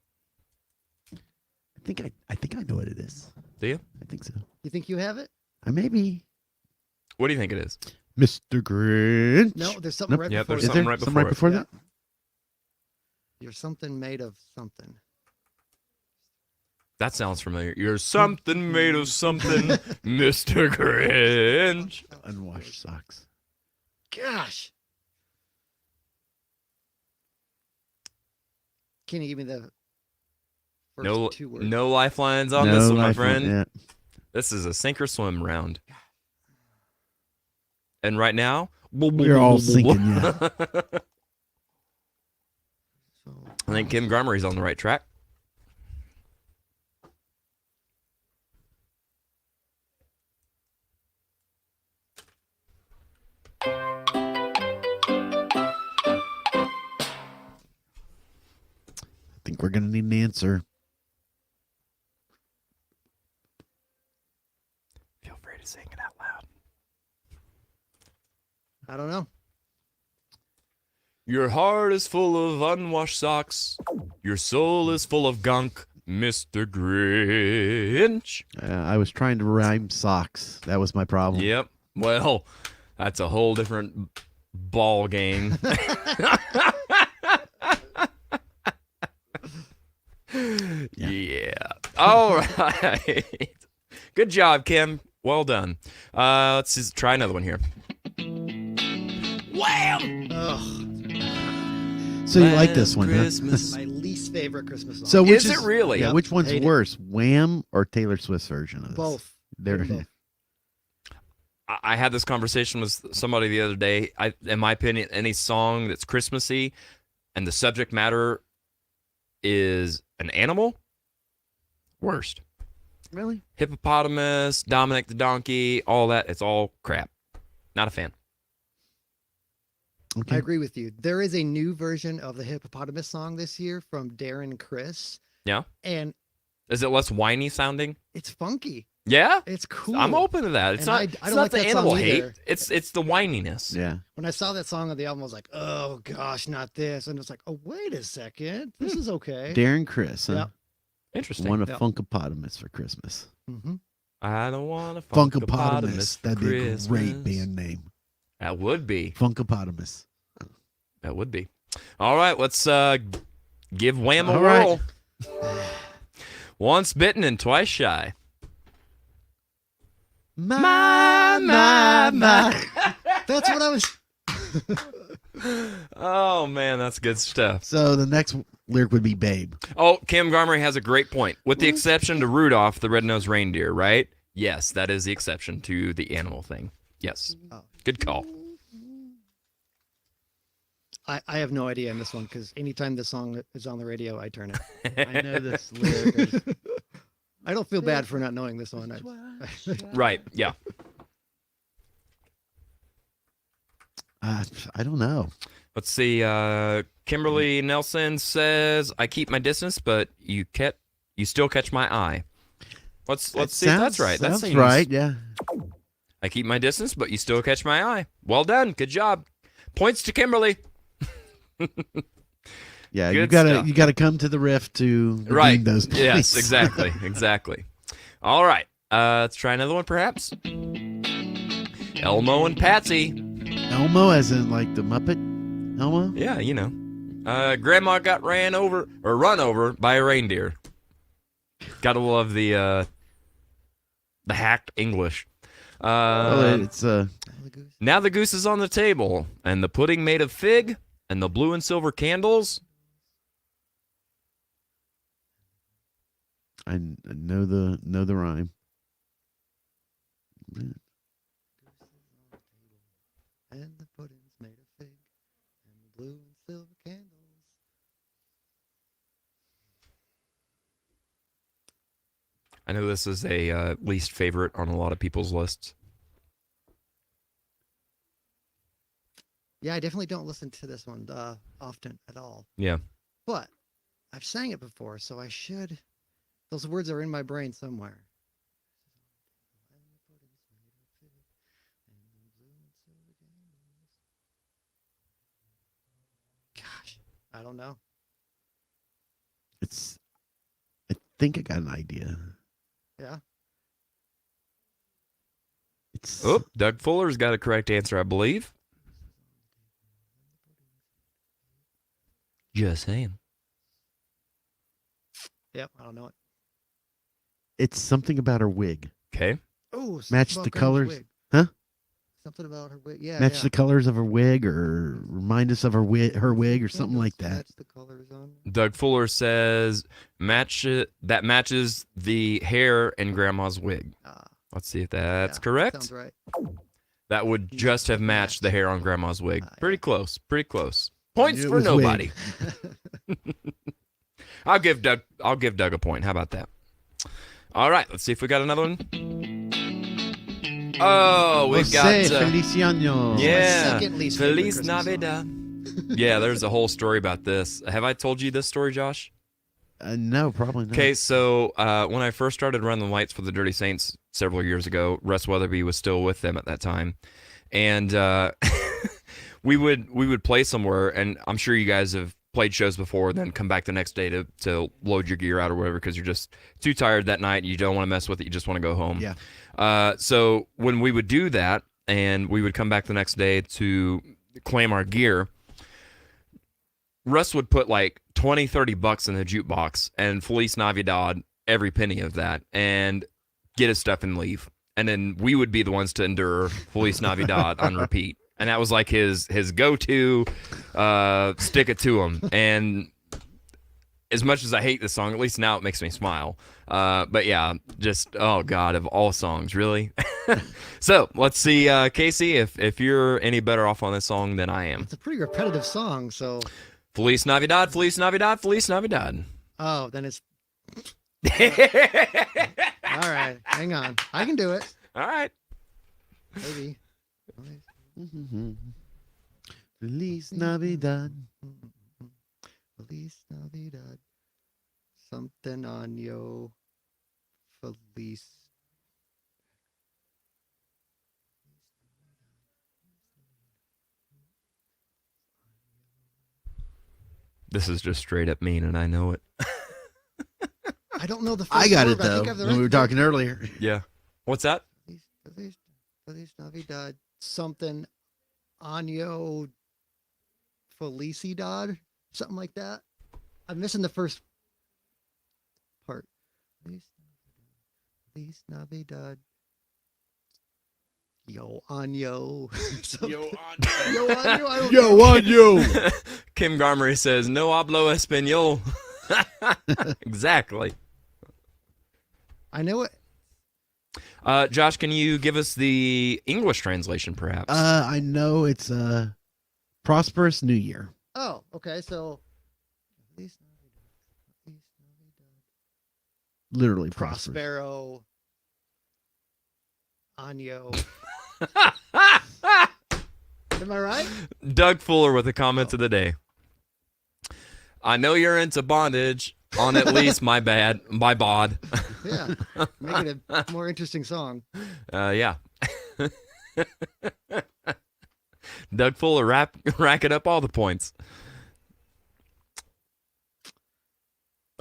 I think I know what it is. Do you? I think so. You think you have it? Maybe. What do you think it is? Mr. Grinch. No, there's something right Yeah, before there's that. something right Something before right it. before Yeah. that? You're something made of something. That sounds familiar. You're something made of something, Mr. Grinch. Unwashed socks. Gosh. Can you give me the first two words? No lifelines on No this one, my lifeline, friend. yeah. This is a sink or swim round. And right now, We're all sinking, yeah. I think Kim Garmery's on the right track. I think we're going to need an answer. Feel free to sing it out loud. I don't know. Your heart is full of unwashed socks. Your soul is full of gunk, Mr. Grinch. I was trying to rhyme socks. That was my problem. Yep. Well, that's a whole different ball game. Yeah. All right. Good job, Kim. Well done. Let's just try another one here. Wham! So you like this one, huh? Christmas. My least favorite Christmas song. So which Is it really? Yeah, Yep, which one's hate it. worse, Wham or Taylor Swift's version of this? Both. They're Both. I had this conversation with somebody the other day. In my opinion, any song that's Christmassy and the subject matter is an animal, worst. Really? Hippopotamus, Dominic the donkey, all that. It's all crap. Not a fan. I agree with you. There is a new version of the hippopotamus song this year from Darren Criss. Yeah. And is it less whiny sounding? it's funky. Yeah. It's cool. I'm open to that. It's And not. I It's don't not like the that animal song hate. either. It's the whininess. Yeah. When I saw that song on the album, I was like, oh gosh, not this. And it's like, oh, wait a second. This is okay. Darren Criss. Huh? Yep. Interesting. Want a Yep. Funkapotamus for Christmas. Mm-hmm. I don't want a Funkapotamus. for That'd be a great Christmas. band name. That would be. Funkapotamus. That would be. All right, let's give Wham a All right. whirl. Once bitten and twice shy. My. That's what I was. Oh man, that's good stuff. So the next lyric would be Babe. Oh, Kim Garmery has a great point. With the exception to Rudolph the Red-Nosed Reindeer, right? Yes, that is the exception to the animal thing. Yes. Good call. I have no idea in this one because anytime this song is on the radio, I turn it. I know this lyric. I don't feel bad for not knowing this one. Right, yeah. I don't know. Let's see. Kimberly Nelson says, "I keep my distance, but you still catch my eye." Let's see if that's right. That That's seems right. Yeah. I keep my distance, but you still catch my eye. Well done. Good job. Points to Kimberly. Yeah. Good You gotta come to the riff to redeem Right. those points. Yes. Exactly. Exactly. All right. Let's try another one, perhaps. Elmo and Patsy. Elmo, as in like the Muppet Elmo. Yeah, you know. Grandma got run over by a reindeer. Gotta love the hacked English. It's Now the goose is on the table, and the pudding made of fig, and the blue and silver candles. I know the rhyme. And the pudding's made of fig and the blue and silver candles. I know this is a least favorite on a lot of people's lists. Yeah, I definitely don't listen to this one often at all. Yeah. But I've sang it before, so I should. Those words are in my brain somewhere. Gosh, I don't know. I think I got an idea. Yeah. Oh, Doug Fuller's got a correct answer, I believe. Just saying. Yep, I don't know it. It's something about her wig. Okay. Oh, Match the colors. Huh? Something about her wig. Yeah. Match yeah. the colors of her wig, or remind us of her wig, or something like that. Match the colors on. Doug Fuller says that matches the hair in Grandma's wig. Let's see if that's correct. Sounds right. That would just have matched the hair on Grandma's wig. Pretty close. Pretty close. Points knew it for was nobody. wig. I'll give Doug a point. How about that? All right, let's see if we got another one. Oh, we've got Feliz Año. yeah, second least favorite Feliz Christmas Navidad. Yeah, there's a whole story about this. Have I told you this story, Josh? No, probably not. Okay, so when I first started running the lights for the Dirty Saints several years ago, Russ Weatherby was still with them at that time, and we would play somewhere, and I'm sure you guys have played shows before and then come back the next day to load your gear out or whatever because you're just too tired that night. You don't want to mess with it. You just want to go home. Yeah. So when we would do that and we would come back the next day to claim our gear, Russ would put like $20-$30 in the jukebox and Feliz Navidad, every penny of that, and get his stuff and leave. And then we would be the ones to endure Feliz Navidad on repeat. And that was like his go-to, stick it to him. And as much as I hate this song, at least now it makes me smile. But yeah, just, oh God, of all songs, really? So let's see, Casey, if you're any better off on this song than I am. It's a pretty repetitive song, so. Feliz Navidad, Feliz Navidad, Feliz Navidad. Oh, then it's. All right, hang on. I can do it. All right. Maybe. Feliz Navidad. Feliz Navidad. Something on yo. Feliz. This is just straight up mean, and I know it. I don't know the first I got word, it but I though. think I have the When we rest were of it. talking earlier. Yeah. What's that? Feliz Navidad. Something Año Felicidad. Something like that. I'm missing the first part. Feliz Navidad. Yo Año. Yo Año. Yo Año. I don't Yo, know. on you. Kim Garmery says, no hablo español. Exactly. I know it. Josh, can you give us the English translation, perhaps? I know it's prosperous New Year. Oh, okay. So, Feliz Literally prosperous. Prospero Año. Am I right? Doug Fuller with the comment of the day. I know you're into bondage on at least my bod. Yeah. Make it a more interesting song. Yeah. Doug Fuller racking up all the points.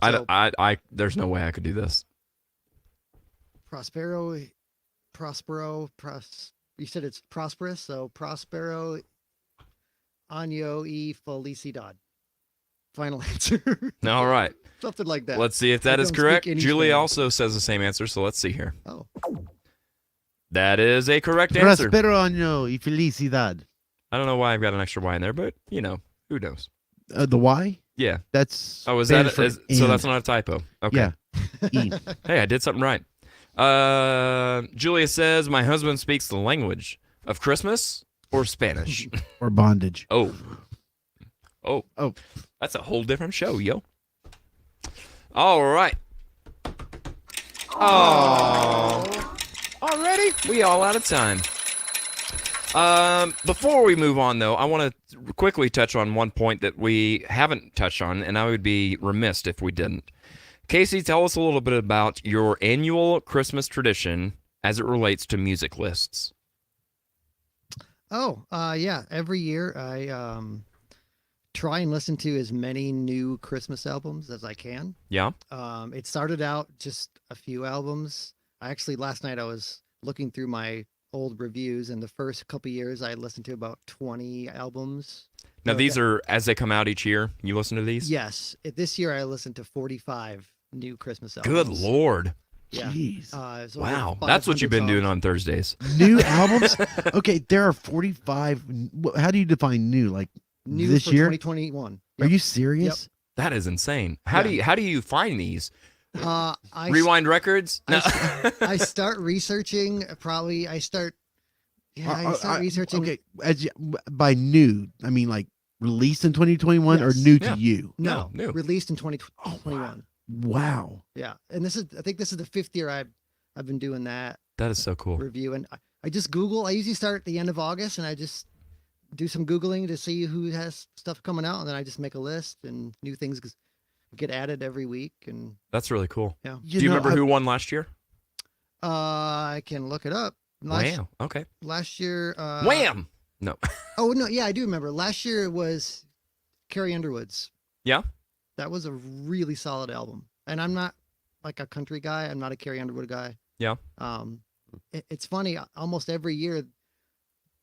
So- I there's no way I could do this. You said it's prosperous, so Prospero Año y Felicidad. Final answer. All right. Something like that. Let's see if that I is don't correct. speak any Julie Spanish. also says the same answer, so let's see here. Oh. That is a correct answer. Prospero año y felicidad. I don't know why I've got an extra Y in there, but, you know, who knows? The Y? Yeah. That's. Oh, is Spanish that for so and. that's not a typo. Okay. Yeah. E. Hey, I did something right. Julia says, my husband speaks the language of Christmas or Spanish. Or bondage. Oh. Oh. That's a whole different show, yo. All right. Oh. Already? We all out of time. Before we move on, though, I want to quickly touch on one point that we haven't touched on, and I would be remiss if we didn't. Casey, tell us a little bit about your annual Christmas tradition as it relates to music lists. Oh, yeah. Every year I try and listen to as many new Christmas albums as I can. Yeah? It started out just a few albums. Last night I was looking through my old reviews, and the first couple years I listened to about 20 albums. Now, So these that- are as they come out each year. You listen to these? Yes. This year I listened to 45 new Christmas albums. Good Lord. Yeah. Jeez. It's over Wow. That's what you've been 500 doing songs. on Thursdays. New albums? Okay, there are 45. How do you define new? Like New this for year? 2021. Are you serious? That is insane. How do you find these? Rewind records? No. I start researching. I start researching. Okay, by new, I mean like released in 2021 or Yes. new Yeah. to you? No, new. released in 2021. Wow. Yeah, and I think this is the 5th year I've been doing that That is so cool. review, and I just Google. I usually start at the end of August, and I just do some Googling to see who has stuff coming out, and then I just make a list, and new things get added every week, and That's really cool. yeah. Do you remember who won last year? I can look it up. Wow. Okay. Last year. Wham! No. Oh no, yeah, I do remember. Last year it was Carrie Underwood's. Yeah? That was a really solid album. And I'm not like a country guy. I'm not a Carrie Underwood guy. Yeah. It's funny. Almost every year,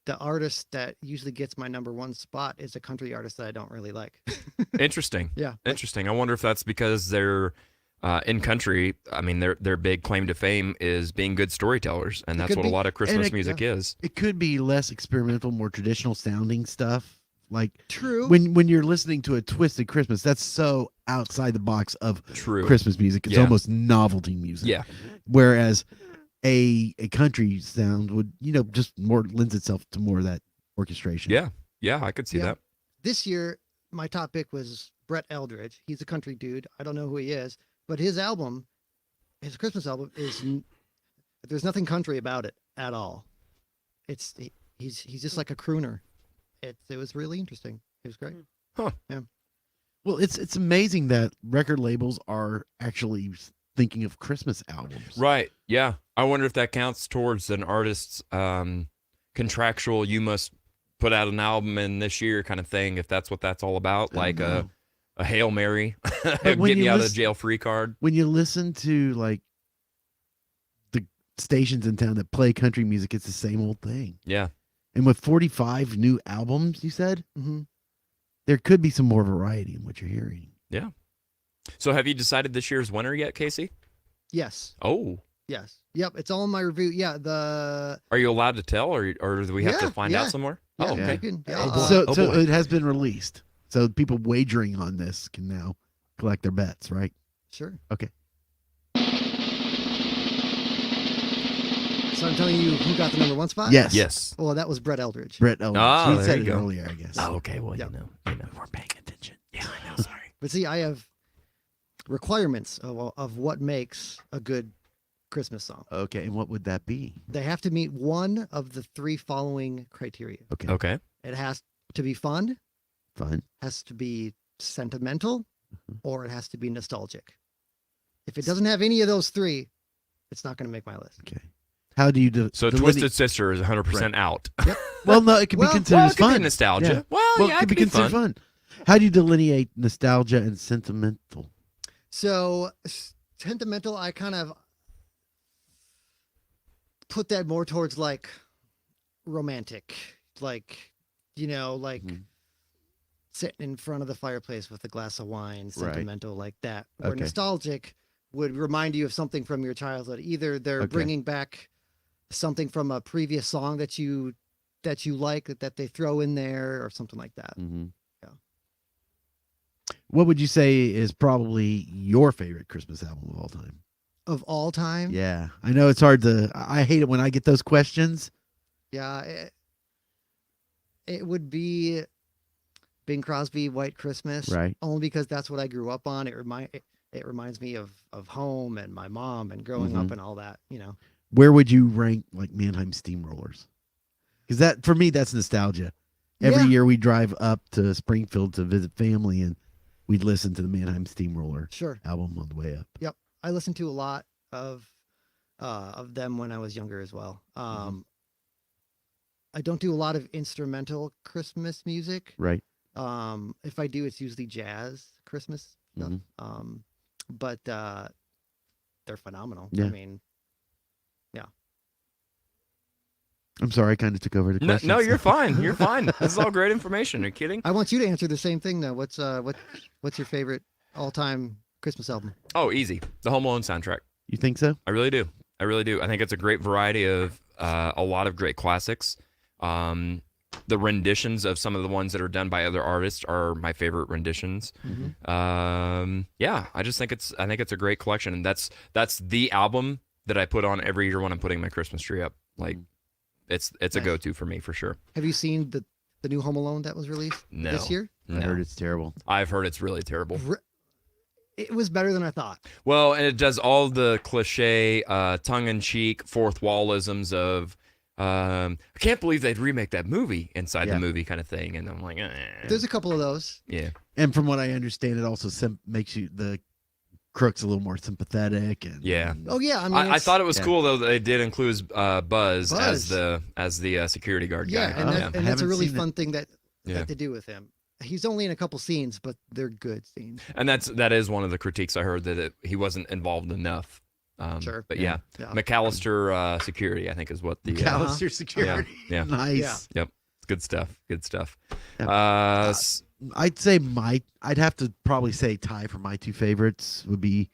the artist that usually gets my #1 spot is a country artist that I don't really like. Interesting. Yeah. Interesting. I wonder if that's because they're in country. I mean, their big claim to fame is being good storytellers, and that's could what a be. lot of And Christmas it- music is. It could be less experimental, more traditional sounding stuff Like True. when you're listening to a Twisted Christmas, that's so outside the box of True. Christmas music. It's Yeah. almost novelty music. Yeah. Whereas a country sound would, just more lends itself to more of that orchestration. Yeah. Yeah, I could see Yeah. that. This year, my top pick was Brett Eldridge. He's a country dude. I don't know who he is, but his album, his Christmas album, there's nothing country about it at all. He's just like a crooner. It was really interesting. It was great. Huh. Yeah. Well, it's amazing that record labels are actually thinking of Christmas albums. Right. Yeah. I wonder if that counts towards an artist's contractual, you must put out an album in this year kind of thing, if that's what that's all about, like a Hail Mary, get me out of jail free card. When you listen to like the stations in town that play country music, it's the same old thing. Yeah. And with 45 new albums, you said, there could be some more variety in what you're hearing. Yeah. So have you decided this year's winner yet, Casey? Yes. Oh. Yes. Yep. It's all in my review. Yeah. Are you allowed to tell, or do we have to find out somewhere? Yeah, oh, okay. So it has been released. So people wagering on this can now collect their bets, right? Sure. Okay. So I'm telling you who got the number 1 spot? Yes. Yes. Well, that was Brett Eldridge. Brett Eldridge. Ah, He there said you it go. earlier, I guess. Oh, okay. Well, Yep. you know, we're paying attention. Yeah, I know. Sorry. But see, I have requirements of what makes a good Christmas song. Okay, and what would that be? They have to meet one of the 3 following criteria. Okay. Okay. It has to be fun, Fun. has to be sentimental, or it has to be nostalgic. If it doesn't have any of those 3, it's not going to make my list. Okay. How do you So Twisted Sister is 100% out. Yep. Well, no, it can be considered as it could fun. be nostalgia. Yeah. Well, yeah, it could be considered fun. How do you delineate nostalgia and sentimental? So sentimental, I kind of put that more towards like romantic, like, sitting in front of the fireplace with a glass of wine, sentimental like that. Or Okay. nostalgic would remind you of something from your childhood. Either they're bringing back something from a previous song that you like that they throw in there or something like that. Mm-hmm. Yeah. What would you say is probably your favorite Christmas album of all time? Of all time? Yeah, I know it's hard to. I hate it when I get those questions. Yeah, it would be Bing Crosby, White Christmas, Right. Only because that's what I grew up on. It reminds me of home and my mom and growing up and all that. Where would you rank like Mannheim Steamrollers? Because that for me, that's nostalgia. Every year we drive up to Springfield to visit family, and we'd listen to the Mannheim Steamroller album on the way up. Yep, I listened to a lot of them when I was younger as well. I don't do a lot of instrumental Christmas music. Right. If I do, it's usually jazz Christmas stuff. But they're phenomenal. Yeah. I mean, yeah. I'm sorry, I kind of took over the question. No, you're fine. You're fine. This is all great information. Are you kidding? I want you to answer the same thing though. What's your favorite all-time Christmas album? Oh, easy. The Home Alone soundtrack. You think so? I really do. I really do. I think it's a great variety of a lot of great classics. The renditions of some of the ones that are done by other artists are my favorite renditions. Yeah, I just think it's a great collection, and that's the album that I put on every year when I'm putting my Christmas tree up. Like, it's a go-to for me for sure. Have you seen the new Home Alone that was released this year? I heard it's terrible. I've heard it's really terrible. It was better than I thought. Well, and it does all the cliche, tongue-in-cheek, fourth wallisms of, I can't believe they'd remake that movie inside the movie kind of thing. And I'm like, There's a couple of those. Yeah. And from what I understand, it also makes you the crooks a little more sympathetic. And yeah. Oh yeah. I mean, I thought it was cool though that they did include Buzz as the security guard guy. And that's a really fun thing that Yeah. to do with him. He's only in a couple scenes, but they're good scenes. And that is one of the critiques I heard, that he wasn't involved enough. Sure. But Yeah. McAllister Security, I think, is what the McAllister Security. Yeah. Nice. Yep. Good stuff. Good stuff. I'd say I'd have to probably say tie for my 2 favorites would be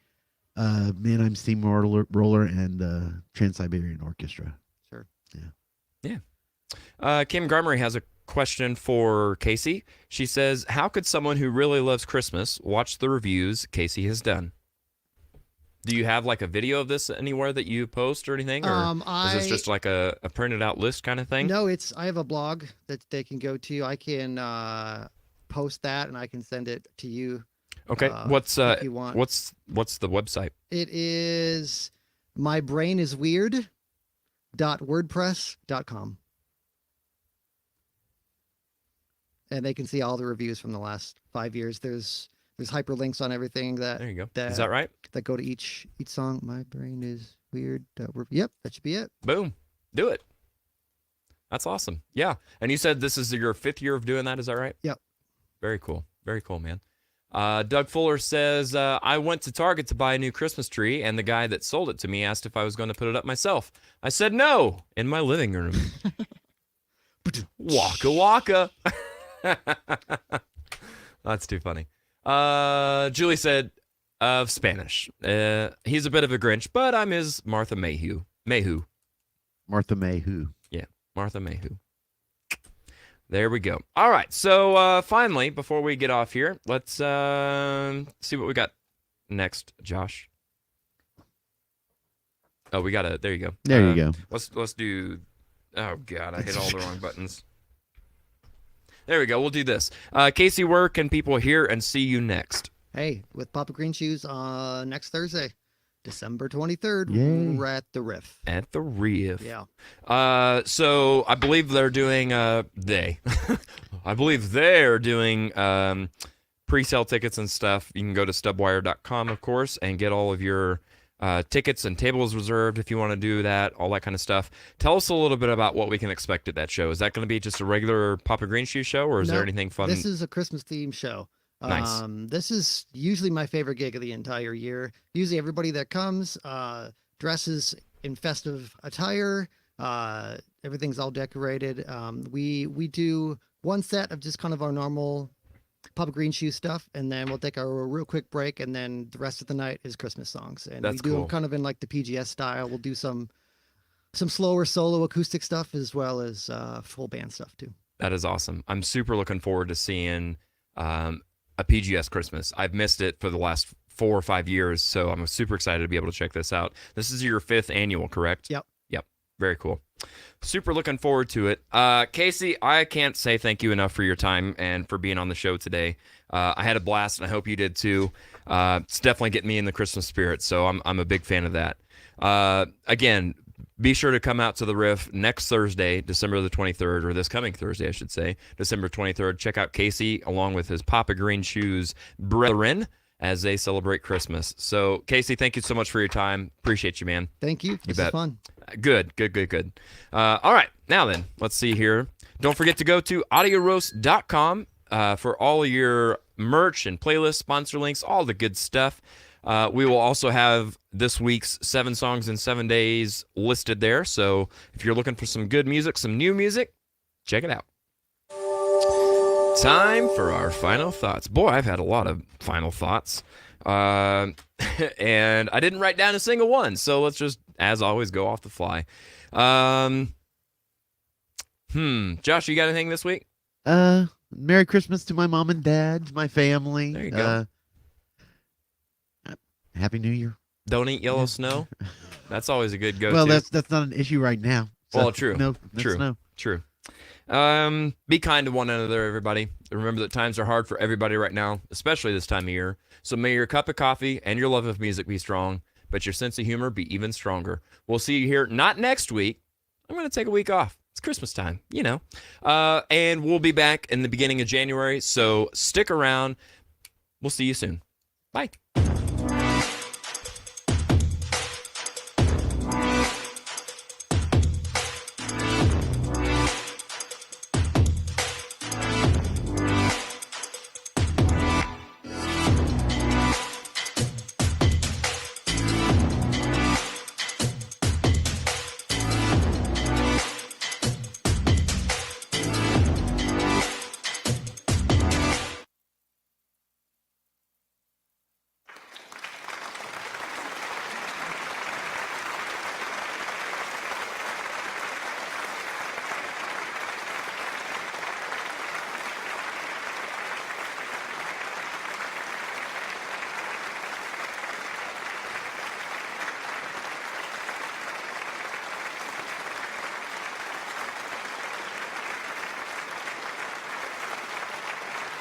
Mannheim Steamroller and Trans-Siberian Orchestra. Sure. Yeah. Yeah. Kim Garmery has a question for Casey. She says, how could someone who really loves Christmas watch the reviews Casey has done? Do you have like a video of this anywhere that you post or anything? Or is this just like a printed out list kind of thing? No, I have a blog that they can go to. I can post that and I can send it to you. Okay. If you want. What's the website? It is mybrainisweird.wordpress.com. And they can see all the reviews from the last 5 years. There's hyperlinks on everything that. There you go. Is that right? That go to each song. My brain is weird. Yep, that should be it. Boom. Do it. That's awesome. Yeah. And you said this is your 5th year of doing that. Is that right? Yep. Very cool. Very cool, man. Doug Fuller says, I went to Target to buy a new Christmas tree, and the guy that sold it to me asked if I was going to put it up myself. I said no, in my living room. Waka waka. That's too funny. Julie said, of Spanish. He's a bit of a Grinch, but I'm his Martha Mayhew. Martha Mayhew. Yeah, Martha Mayhew. There we go. All right, so finally, before we get off here, let's see what we got next, Josh. Oh, we got a. There you go. There you go. Let's do. Oh God, I hit all the wrong buttons. There we go. We'll do this. Casey, where can people hear and see you next? Hey, with Papa Green Shoes next Thursday, December 23rd. Yay. We're at the Riff. At the Riff. Yeah. So I believe they're doing I believe they're doing pre-sale tickets and stuff. You can go to stubwire.com, of course, and get all of your tickets and tables reserved if you want to do that, all that kind of stuff. Tell us a little bit about what we can expect at that show. Is that going to be just a regular Papa Green Shoe show, or is there anything fun? This is a Christmas themed show. Nice. This is usually my favorite gig of the entire year. Usually everybody that comes dresses in festive attire. Everything's all decorated. We do one set of just kind of our normal Papa Green Shoe stuff, and then we'll take a real quick break, and then the rest of the night is Christmas songs. And That's we do cool. them kind of in like the PGS style. We'll do some slower solo acoustic stuff as well as full band stuff too. That is awesome. I'm super looking forward to seeing a PGS Christmas. I've missed it for the last 4 or 5 years, so I'm super excited to be able to check this out. This is your 5th annual, correct? Yep. Very cool. Super looking forward to it. Casey, I can't say thank you enough for your time and for being on the show today. I had a blast, and I hope you did too. It's definitely getting me in the Christmas spirit, so I'm a big fan of that. Again, be sure to come out to the Riff next Thursday, December the 23rd, or this coming Thursday, I should say, December 23rd. Check out Casey along with his Papa Green Shoes brethren as they celebrate Christmas. So, Casey, thank you so much for your time. Appreciate you, man. Thank you. This bet. is fun. Good. All right, now then, let's see here. Don't forget to go to audioroast.com for all of your merch and playlist, sponsor links, all the good stuff. We will also have this week's 7 songs in 7 days listed there. So if you're looking for some good music, some new music, check it out. Time for our final thoughts. Boy, I've had a lot of final thoughts. And I didn't write down a single one. So let's just, as always, go off the fly. Josh, you got anything this week? Merry Christmas to my mom and dad, my family. There you go. Happy New Year. Don't eat yellow snow. That's always a good go-to. Well, that's not an issue right now. So, Well, true. No, True. snow. True. Be kind to one another, everybody. Remember that times are hard for everybody right now, especially this time of year. So may your cup of coffee and your love of music be strong, but your sense of humor be even stronger. We'll see you here, not next week. I'm going to take a week off. It's Christmas time, you know. And we'll be back in the beginning of January, so stick around. We'll see you soon. Bye.